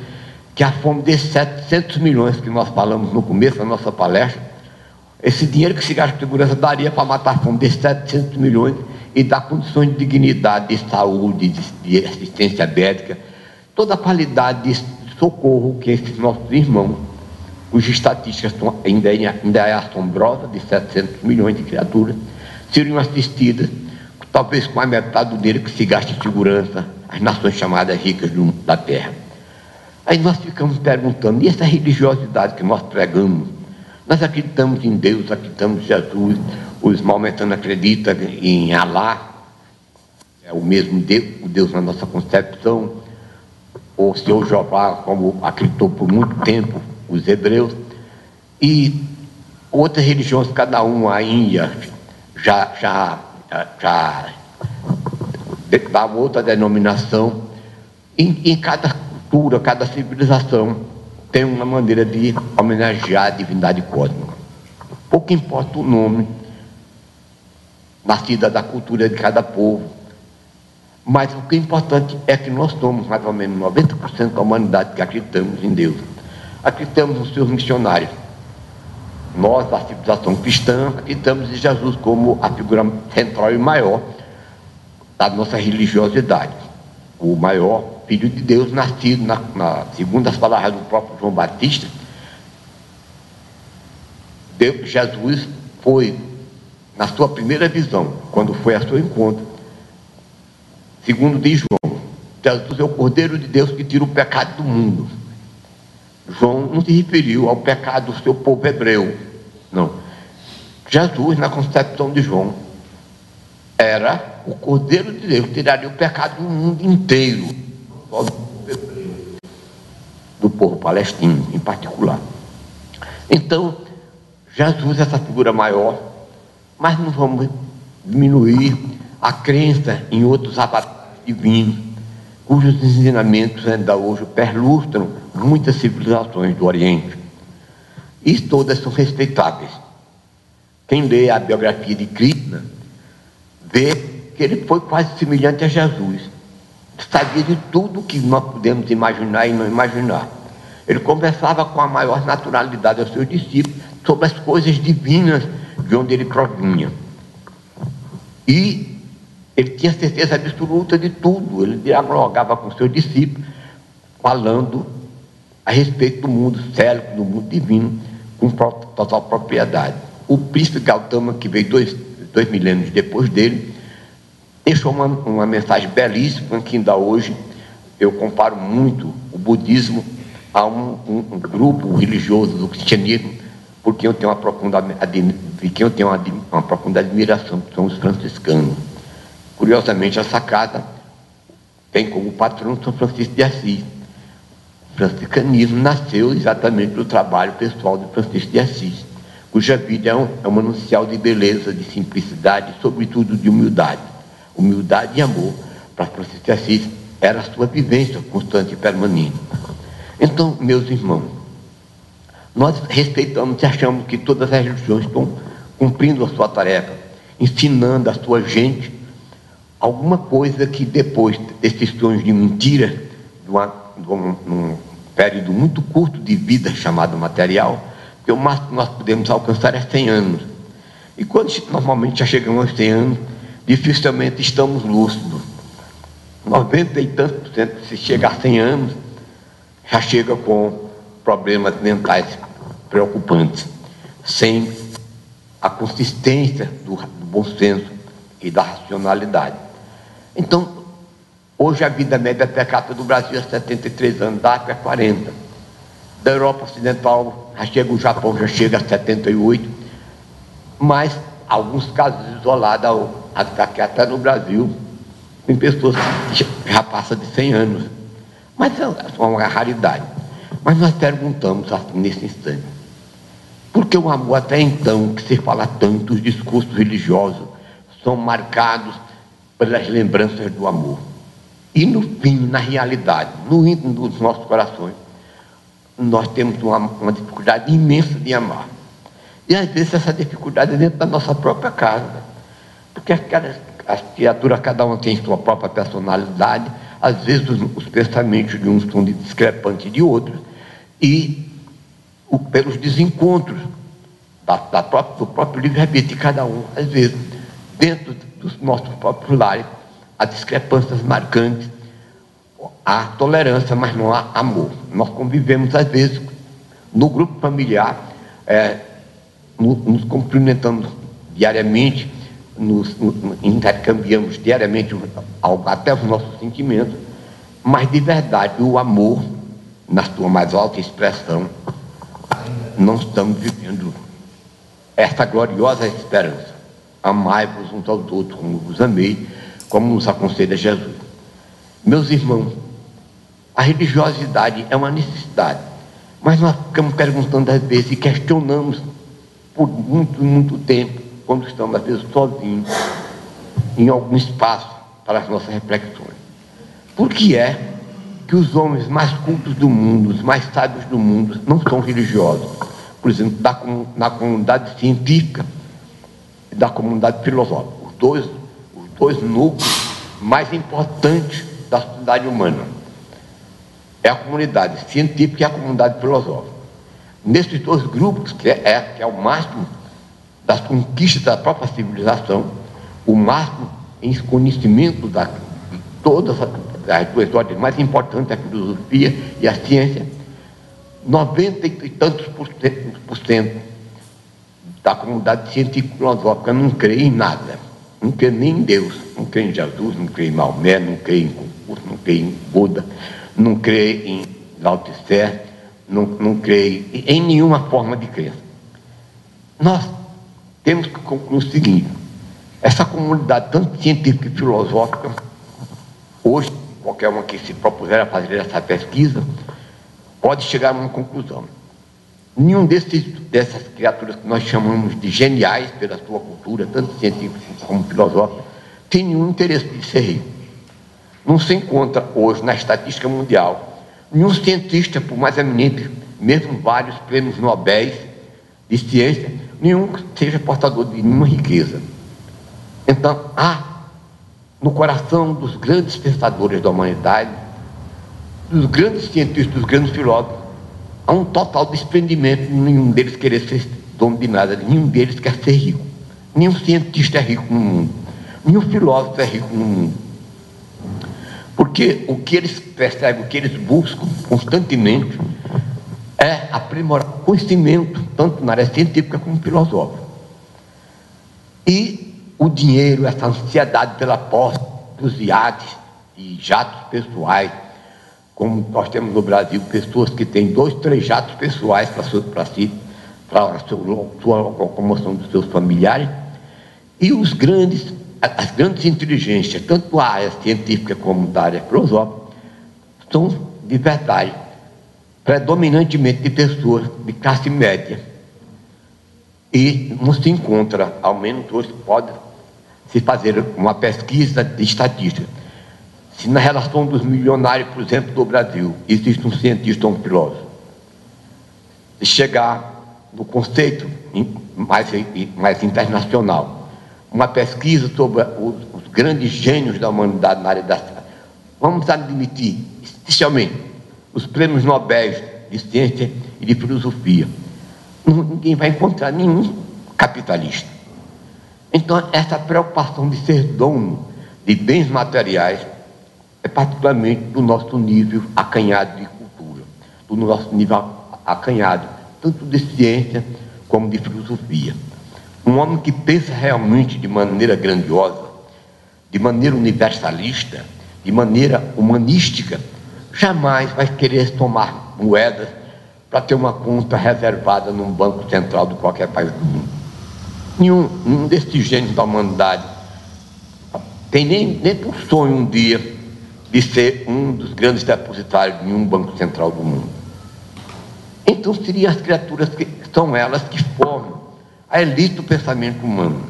que a fome de 700 milhões que nós falamos no começo da nossa palestra, esse dinheiro que se gasta com segurança daria para matar a fome de 700 milhões e dar condições de dignidade, de saúde, de assistência médica, toda a qualidade de socorro que esses nossos irmãos, cujas estatísticas ainda é assombrosa, de 700 milhões de criaturas, seriam assistidas, talvez com a metade do dinheiro que se gasta em segurança, as nações chamadas ricas da Terra. Aí nós ficamos perguntando, e essa religiosidade que nós pregamos? Nós acreditamos em Deus, acreditamos em Jesus, os maometanos acreditam em Alá, é o mesmo Deus, o Deus na nossa concepção, o Senhor Jeová, como acreditou por muito tempo os hebreus, e outras religiões, cada uma, a Índia, já dá outra denominação. Em cada cultura, cada civilização tem uma maneira de homenagear a divindade cósmica. Pouco importa o nome, nascida da cultura de cada povo, mas o que é importante é que nós somos mais ou menos 90% da humanidade que acreditamos em Deus, acreditamos nos seus missionários. Nós, da civilização cristã, acreditamos em Jesus como a figura central e maior da nossa religiosidade, o maior Filho de Deus, nascido, segundo as palavras do próprio João Batista. Jesus foi, na sua primeira visão, quando foi a seu encontro, segundo diz João, Jesus é o Cordeiro de Deus que tira o pecado do mundo. João não se referiu ao pecado do seu povo hebreu, não. Jesus, na concepção de João, era o Cordeiro de Deus que tiraria o pecado do mundo inteiro, só do povo hebreu, do povo palestino em particular. Então, Jesus é essa figura maior, mas não vamos diminuir a crença em outros avatares divinos, cujos ensinamentos ainda hoje perlustram muitas civilizações do Oriente. E todas são respeitáveis. Quem lê a biografia de Krishna vê que ele foi quase semelhante a Jesus. Sabia de tudo que nós podemos imaginar e não imaginar. Ele conversava com a maior naturalidade aos seus discípulos sobre as coisas divinas de onde ele provinha. E ele tinha certeza absoluta de tudo. Ele dialogava com seus discípulos, falando a respeito do mundo célico, do mundo divino, com total propriedade. O príncipe Gautama, que veio dois milênios depois dele, deixou uma mensagem belíssima que ainda hoje eu comparo muito o budismo a um grupo religioso do cristianismo, porque eu tenho uma profunda admiração, que são os franciscanos. Curiosamente, essa casa tem como patrão São Francisco de Assis. O franciscanismo nasceu exatamente do trabalho pessoal de Francisco de Assis, cuja vida é um manancial de beleza, de simplicidade e, sobretudo, de humildade. Humildade e amor, para Francisco de Assis, era a sua vivência constante e permanente. Então, meus irmãos, nós respeitamos e achamos que todas as religiões estão cumprindo a sua tarefa, ensinando a sua gente alguma coisa que depois desses sonhos de mentira, num período muito curto de vida chamado material, que o máximo que nós podemos alcançar é 100 anos. E quando normalmente já chegamos aos 100 anos, dificilmente estamos lúcidos. 90 e tantos por cento, se chega a 100 anos, já chega com problemas mentais preocupantes, sem a consistência do bom senso e da racionalidade. Então, hoje a vida média per capita do Brasil é 73 anos, da África é 40. Da Europa Ocidental, o Japão já chega a 78, mas alguns casos isolados, até no Brasil, tem pessoas que já passam de 100 anos. Mas é uma raridade. Mas nós perguntamos assim, nesse instante, por que o amor até então, que se fala tanto, os discursos religiosos são marcados pelas lembranças do amor? E no fim, na realidade, no íntimo dos nossos corações, nós temos uma dificuldade imensa de amar. E às vezes essa dificuldade é dentro da nossa própria casa, porque as criaturas, cada uma tem sua própria personalidade, às vezes os pensamentos de uns são discrepantes de outros, e pelos desencontros do próprio livre-arbítrio de cada um, às vezes, dentro dos nossos próprios lares, há discrepâncias marcantes, há tolerância, mas não há amor. Nós convivemos, às vezes, no grupo familiar, nos cumprimentamos diariamente, intercambiamos diariamente até os nossos sentimentos, mas de verdade o amor, na sua mais alta expressão, não estamos vivendo essa gloriosa esperança. Amai-vos uns aos outros como vos amei, como nos aconselha Jesus. Meus irmãos, a religiosidade é uma necessidade, mas nós ficamos perguntando às vezes e questionamos por muito tempo, quando estamos às vezes sozinhos, em algum espaço para as nossas reflexões. Por que é que os homens mais cultos do mundo, os mais sábios do mundo, não são religiosos? Por exemplo, na comunidade científica e da comunidade filosófica, os dois núcleos mais importantes da sociedade humana é a comunidade científica e a comunidade filosófica. Nesses dois grupos, que é o máximo das conquistas da própria civilização, o máximo em conhecimento de todas as duas ordens mais importantes, a filosofia e a ciência, 90 e tantos por cento da comunidade científica filosófica não crê em nada, não crê nem em Deus, não crê em Jesus, não crê em Maomé, não crê em Confúcio, não crê em Buda, não crê em Lao Tse, não crê em nenhuma forma de crença. Nós temos que concluir o seguinte: essa comunidade, tanto científica e filosófica, hoje, qualquer uma que se propuser a fazer essa pesquisa, pode chegar a uma conclusão. Nenhum dessas criaturas que nós chamamos de geniais pela sua cultura, tanto científica como filosófica, tem nenhum interesse de ser rico. Não se encontra hoje na estatística mundial nenhum cientista, por mais eminente, mesmo vários prêmios Nobel de ciência, nenhum que seja portador de nenhuma riqueza. Então, há no coração dos grandes pensadores da humanidade, dos grandes cientistas, dos grandes filósofos, há um total desprendimento, nenhum deles querer ser dono de nada, nenhum deles quer ser rico. Nenhum cientista é rico no mundo, nenhum filósofo é rico no mundo. Porque o que eles percebem, o que eles buscam constantemente é aprimorar o conhecimento, tanto na área científica como filosófica. E o dinheiro, essa ansiedade pela posse dos iates e jatos pessoais, como nós temos no Brasil, pessoas que têm 2, 3 jatos pessoais para si, para a sua locomoção dos seus familiares, e as grandes inteligências, tanto da área científica como da área filosófica, são, de verdade, predominantemente de pessoas de classe média. E não se encontra, ao menos hoje pode se fazer uma pesquisa de estatística, se na relação dos milionários, por exemplo, do Brasil, existe um cientista ou um filósofo, se chegar no conceito mais internacional, uma pesquisa sobre os grandes gênios da humanidade na área da ciência, vamos admitir, especialmente, os prêmios Nobel de Ciência e de Filosofia, ninguém vai encontrar nenhum capitalista. Então, essa preocupação de ser dono de bens materiais é particularmente do nosso nível acanhado de cultura, do nosso nível acanhado, tanto de ciência como de filosofia. Um homem que pensa realmente de maneira grandiosa, de maneira universalista, de maneira humanística, jamais vai querer tomar moedas para ter uma conta reservada num banco central de qualquer país do mundo. Nenhum desses gênios da humanidade tem nem por sonho um dia de ser um dos grandes depositários de nenhum banco central do mundo. Então seriam as criaturas que são elas que formam a elite do pensamento humano.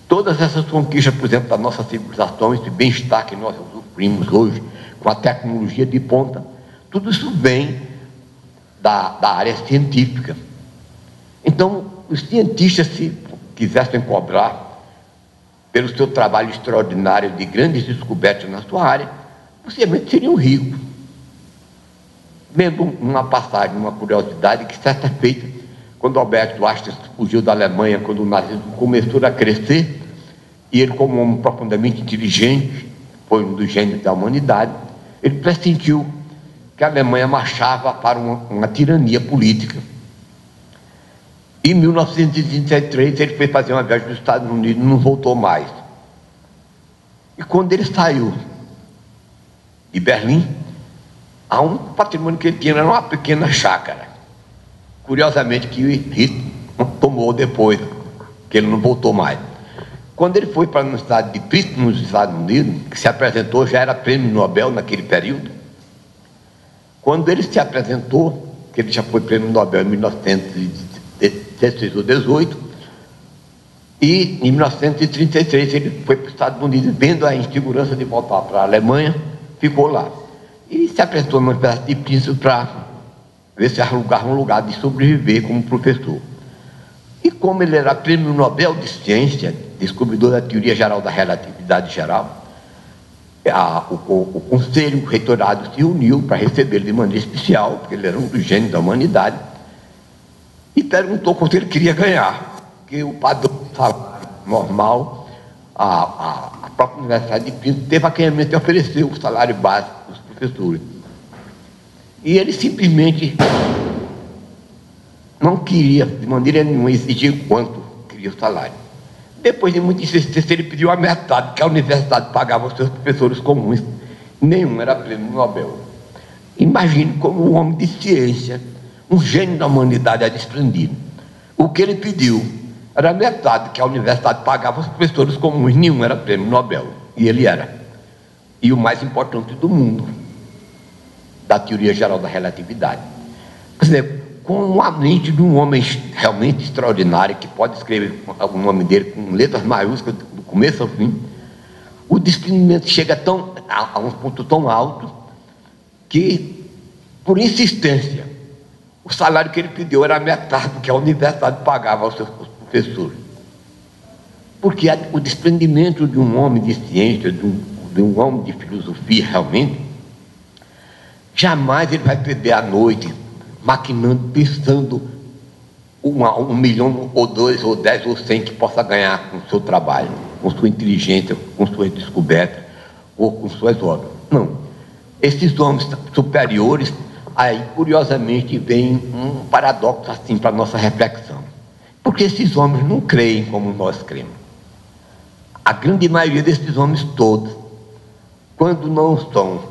Todas essas conquistas, por exemplo, da nossa civilização, esse bem-estar que nós sofrimos hoje, com a tecnologia de ponta, tudo isso vem da área científica. Então, os cientistas, se quisessem cobrar pelo seu trabalho extraordinário de grandes descobertas na sua área, possivelmente seriam ricos. Lembro uma passagem, uma curiosidade, que certa feita, quando Albert Einstein fugiu da Alemanha, quando o nazismo começou a crescer, e ele, como um homem profundamente inteligente, foi um dos gênios da humanidade, ele pressentiu que a Alemanha marchava para uma tirania política. Em 1933, ele foi fazer uma viagem dos Estados Unidos e não voltou mais. E quando ele saiu de Berlim, há um patrimônio que ele tinha, era uma pequena chácara. Curiosamente, que Hitler tomou depois, que ele não voltou mais. Quando ele foi para a Universidade de Princeton, nos Estados Unidos, que se apresentou, já era prêmio Nobel naquele período. Quando ele se apresentou, que ele já foi prêmio Nobel em 1916 ou 18, e em 1933 ele foi para os Estados Unidos, vendo a insegurança de voltar para a Alemanha, ficou lá. E se apresentou numa espécie de Princeton para ver se arrumava um lugar de sobreviver como professor. E como ele era prêmio Nobel de Ciência, descobridor da teoria geral da relatividade geral, o conselho, o reitorado se uniu para recebê-lo de maneira especial, porque ele era um dos gênios da humanidade, e perguntou quanto ele queria ganhar, porque o padrão normal, a própria Universidade de Princeton teve a quem oferecer o salário básico dos professores. E ele simplesmente não queria, de maneira nenhuma, exigir quanto queria o salário. Depois de muito insistência, ele pediu a metade, que a universidade pagava aos seus professores comuns. Nenhum era prêmio Nobel. Imagine como um homem de ciência, um gênio da humanidade, é desprendido. O que ele pediu era metade, que a universidade pagava aos professores comuns. Nenhum era prêmio Nobel. E ele era. E o mais importante do mundo, da teoria geral da relatividade. Quer dizer, com a mente de um homem realmente extraordinário, que pode escrever o nome dele com letras maiúsculas do começo ao fim, o desprendimento chega a um ponto tão alto que, por insistência, o salário que ele pediu era metade do que a universidade pagava aos seus professores. Porque o desprendimento de um homem de ciência, de um homem de filosofia, realmente, jamais ele vai perder a noite maquinando, pensando 1 milhão, ou 2, ou 10, ou 100 que possa ganhar com o seu trabalho, com sua inteligência, com suas descobertas, ou com suas obras. Não. Esses homens superiores, aí, curiosamente, vem um paradoxo assim para a nossa reflexão. Porque esses homens não creem como nós cremos. a grande maioria desses homens todos, quando não são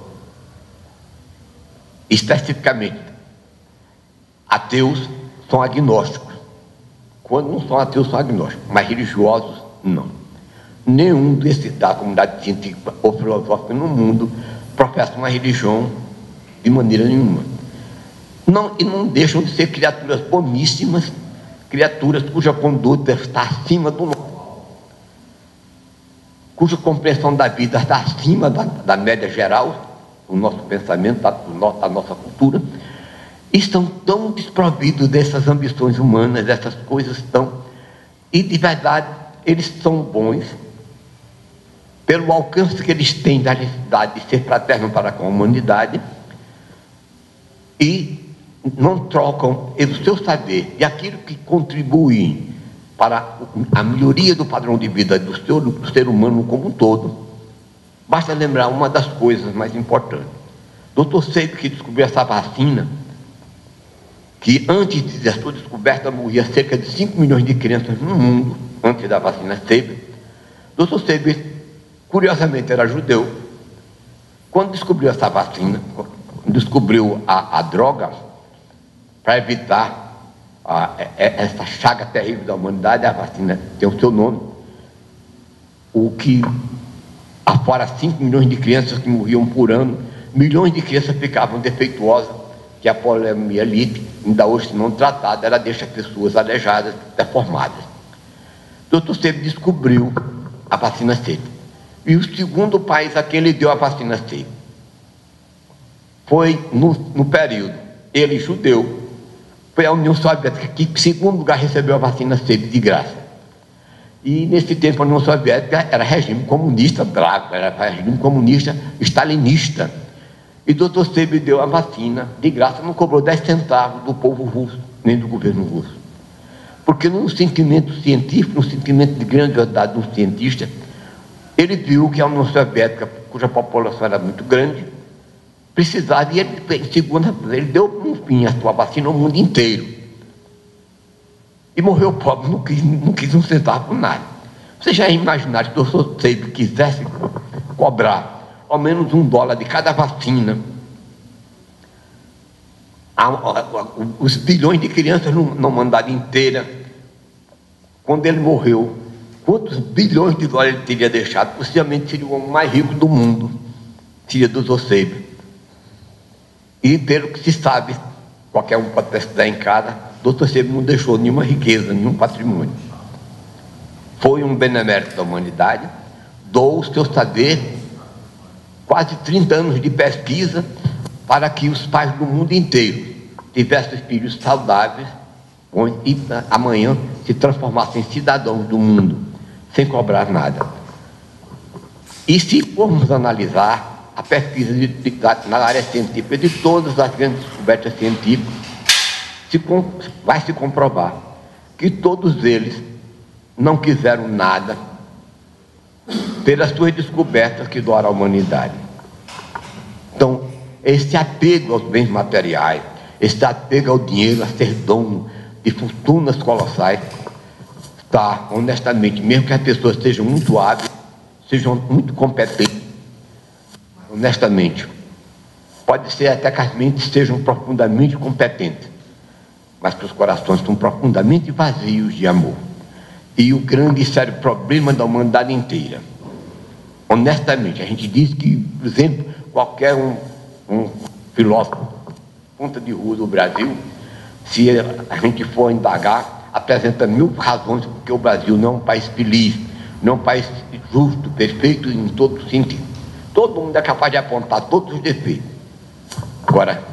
especificamente ateus, são agnósticos. Quando não são ateus, são agnósticos, mas religiosos, não. Nenhum desses da comunidade científica ou filosófica no mundo professa uma religião de maneira nenhuma. Não, e não deixam de ser criaturas boníssimas, criaturas cuja conduta está acima do normal, cuja compreensão da vida está acima da média geral, do nosso pensamento, da nossa cultura, e estão tão desprovidos dessas ambições humanas, dessas coisas tão... E, de verdade, eles são bons pelo alcance que eles têm da necessidade de ser fraterno para com a humanidade, e não trocam o seu saber e aquilo que contribui para a melhoria do padrão de vida do ser humano como um todo. Basta lembrar uma das coisas mais importantes. Dr. Seib, que descobriu essa vacina, que antes de sua descoberta morria cerca de 5 milhões de crianças no mundo, antes da vacina Seib. Dr. Seib, curiosamente, era judeu. Quando descobriu essa vacina, descobriu a droga para evitar essa chaga terrível da humanidade, a vacina tem o seu nome, o que afora 5 milhões de crianças que morriam por ano, milhões de crianças ficavam defeituosas, que a poliomielite, ainda hoje não tratada, ela deixa pessoas aleijadas, deformadas. Dr. Seib descobriu a vacina Seib. E o segundo país a quem ele deu a vacina Seib foi no período, ele judeu, foi a União Soviética, que em segundo lugar recebeu a vacina Seib de graça. E nesse tempo a União Soviética era regime comunista bravo, era regime comunista stalinista. E Dr. Seib deu a vacina de graça, não cobrou 10 centavos do povo russo, nem do governo russo. Porque num sentimento científico, num sentimento de grandiosidade de um cientista, ele viu que a União Soviética, cuja população era muito grande, precisava, e ele, ele deu um fim à sua vacina ao mundo inteiro. E morreu pobre, não quis um centavo por nada. Você já imaginaram que o Dr. Seib quisesse cobrar ao menos $1 de cada vacina? Os bilhões de crianças na humanidade inteira, quando ele morreu, quantos bilhões de dólares ele teria deixado? Possivelmente seria o homem mais rico do mundo, seria Dr. Seib. E pelo que se sabe, qualquer um pode pesquisar em casa, Dr. Seib não deixou nenhuma riqueza, nenhum patrimônio. Foi um benemérito da humanidade, doou o seu saber, quase 30 anos de pesquisa, para que os pais do mundo inteiro tivessem filhos saudáveis e amanhã se transformassem em cidadãos do mundo, sem cobrar nada. E se formos analisar a pesquisa na área científica de todas as grandes descobertas científicas, vai se comprovar que todos eles não quiseram nada pelas suas descobertas que doaram à humanidade. Então, esse apego aos bens materiais, esse apego ao dinheiro, a ser dono de fortunas colossais, está, honestamente, mesmo que as pessoas sejam muito hábeis, sejam muito competentes, honestamente, pode ser até que as mentes sejam profundamente competentes, mas que os corações são profundamente vazios de amor. E o grande e sério problema da humanidade inteira, honestamente, a gente diz que, por exemplo, qualquer um filósofo ponta de rua do Brasil, se a gente for indagar, apresenta 1000 razões porque o Brasil não é um país feliz, não é um país justo, perfeito em todo sentido. Todo mundo é capaz de apontar todos os defeitos. Agora,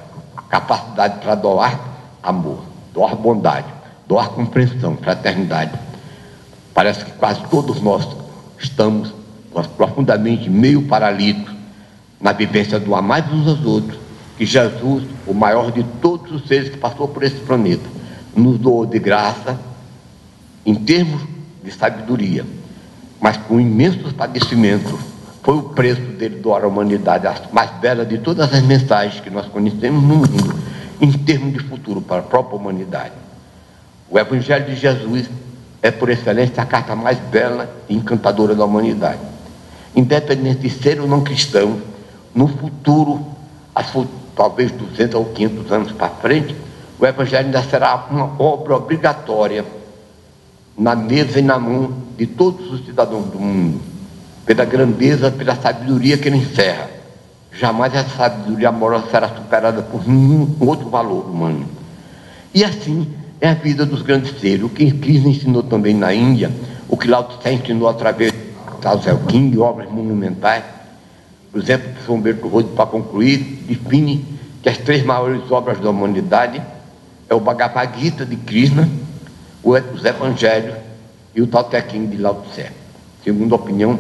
capacidade para doar amor, doar bondade, doar compreensão, fraternidade. Parece que quase todos nós estamos profundamente meio paralíticos na vivência do amar uns aos outros, que Jesus, o maior de todos os seres que passou por esse planeta, nos doou de graça, em termos de sabedoria, mas com imensos padecimentos. Foi o preço dele doar à humanidade a mais bela de todas as mensagens que nós conhecemos no mundo, em termos de futuro para a própria humanidade. O Evangelho de Jesus é por excelência a carta mais bela e encantadora da humanidade. Independente de ser ou não cristão, no futuro, talvez 200 ou 500 anos para frente, o Evangelho ainda será uma obra obrigatória na mesa e na mão de todos os cidadãos do mundo, pela grandeza, pela sabedoria que ele encerra. Jamais essa sabedoria amorosa será superada por nenhum outro valor humano. E assim é a vida dos grandes seres. O que Krishna ensinou também na Índia, o que Lao Tse ensinou através de Tao Tse King, obras monumentais. Por exemplo, o São Bertoldo, para concluir, define que as 3 maiores obras da humanidade é o Bhagavad Gita de Krishna, os Evangelhos e o Tao Te Ching de Lao Tse. Segundo a opinião,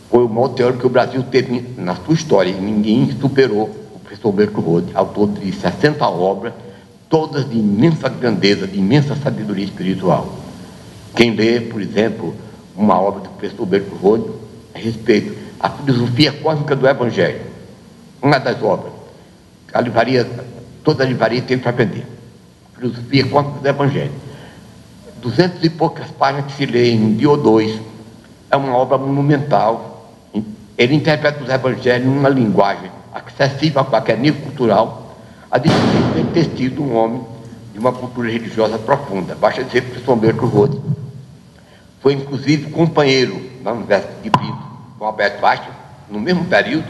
foi o maior teórico que o Brasil teve na sua história, e ninguém superou o professor Bertoldo, autor de 60 obras, todas de imensa grandeza, de imensa sabedoria espiritual. Quem lê, por exemplo, uma obra do professor Bertoldo a respeito da filosofia cósmica do Evangelho, uma das obras, toda a livraria tem para aprender, filosofia cósmica do Evangelho, 200 e poucas páginas que se lê em um dia ou dois, é uma obra monumental. Ele interpreta os Evangelhos em uma linguagem acessível a qualquer nível cultural, a diferença de ter sido um homem de uma cultura religiosa profunda. Basta dizer que o professor Bertoldo foi inclusive companheiro na Universidade de Brito com Alberto Einstein, no mesmo período.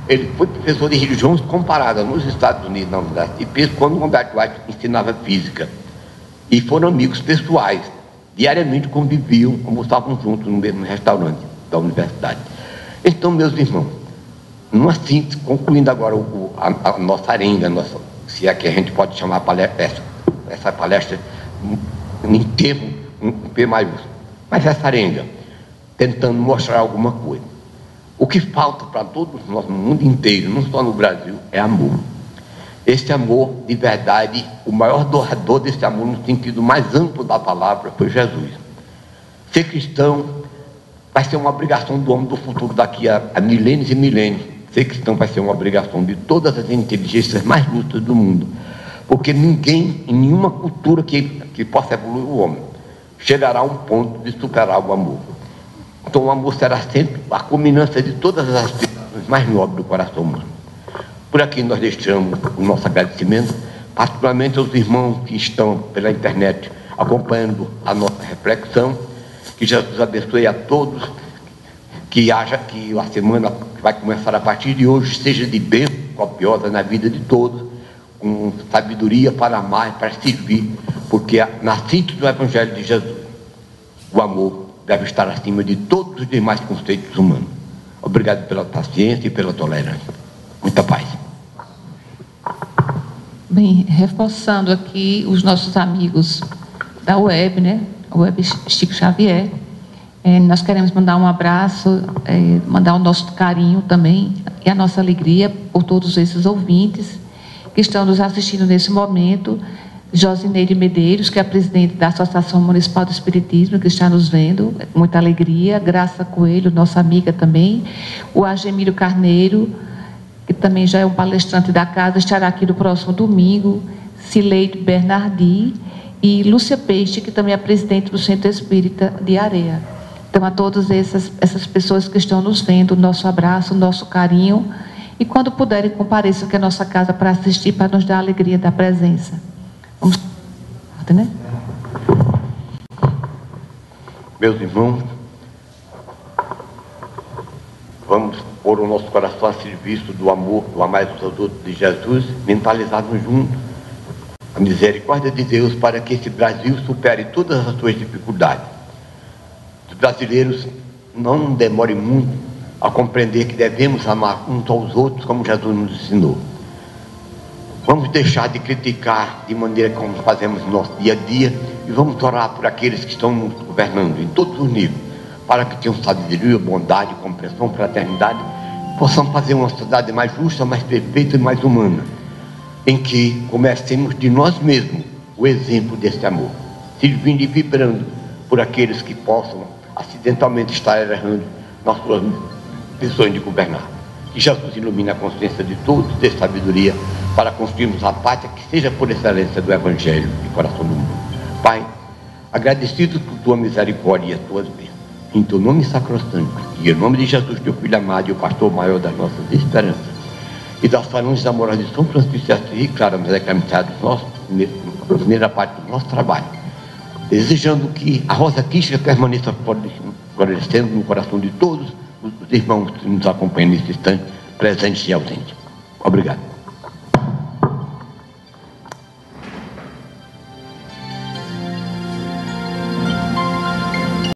Ele foi professor de religiões comparadas nos Estados Unidos, na Universidade de Brito, quando o Alberto Einstein ensinava física. E foram amigos pessoais, diariamente conviviam, almoçavam juntos no mesmo restaurante da universidade. Então, meus irmãos, numa síntese, concluindo agora a nossa arenga, se é que a gente pode chamar essa palestra em termo, um P maiúsculo, mas essa arenga, tentando mostrar alguma coisa. O que falta para todos nós, no mundo inteiro, não só no Brasil, é amor. Esse amor, de verdade, o maior doador desse amor, no sentido mais amplo da palavra, foi Jesus. Ser cristão vai ser uma obrigação do homem do futuro daqui a milênios e milênios. Ser cristão vai ser uma obrigação de todas as inteligências mais justas do mundo. Porque ninguém, em nenhuma cultura que possa evoluir o homem, chegará a um ponto de superar o amor. Então o amor será sempre a culminância de todas as aspirações mais nobres do coração humano. Por aqui nós deixamos o nosso agradecimento, particularmente aos irmãos que estão pela internet acompanhando a nossa reflexão. Que Jesus abençoe a todos, que a semana que vai começar a partir de hoje seja de bênção copiosa na vida de todos, com sabedoria para amar e para servir, porque na síntese do Evangelho de Jesus, o amor deve estar acima de todos os demais conceitos humanos. Obrigado pela paciência e pela tolerância. Muita paz. Bem, reforçando aqui os nossos amigos da web, né? A web Chico Xavier, nós queremos mandar um abraço, mandar o nosso carinho também e a nossa alegria por todos esses ouvintes que estão nos assistindo nesse momento. Josineide Medeiros, que é a presidente da Associação Municipal do Espiritismo, que está nos vendo, com muita alegria. Graça Coelho, nossa amiga também. O Agemiro Carneiro, que também já é um palestrante da casa, estará aqui no próximo domingo. Cileide Bernardi e Lúcia Peixe, que também é presidente do Centro Espírita de Areia. Então, a todas essas pessoas que estão nos vendo, nosso abraço, nosso carinho, e quando puderem, compareçam aqui à nossa casa para assistir, para nos dar a alegria da presença. Vamos, né? Meus irmãos, vamos pôr o nosso coração a serviço do amor, do amar os outros de Jesus, mentalizados juntos a misericórdia de Deus para que esse Brasil supere todas as suas dificuldades. Os brasileiros não demorem muito a compreender que devemos amar uns aos outros como Jesus nos ensinou. Vamos deixar de criticar de maneira como fazemos no nosso dia a dia e vamos orar por aqueles que estão nos governando em todos os níveis, para que tenham sabedoria, bondade, compreensão, fraternidade, possamos fazer uma sociedade mais justa, mais perfeita e mais humana, em que comecemos de nós mesmos o exemplo desse amor, servindo e vibrando por aqueles que possam acidentalmente estar errando nas suas missões de governar. Que Jesus ilumine a consciência de todos, dê sabedoria para construirmos a pátria que seja por excelência do Evangelho e coração do mundo. Pai, agradecidos por tua misericórdia e as tuas bênçãos, em teu nome sacrosanto, e em nome de Jesus, teu Filho amado e o pastor maior das nossas esperanças, e das falanges amorosas de São Francisco de Assis, claro, mas é que a primeira parte do nosso trabalho, desejando que a rosa quisca permaneça florescendo no coração de todos os irmãos que nos acompanham nesse instante, presentes e ausentes. Obrigado.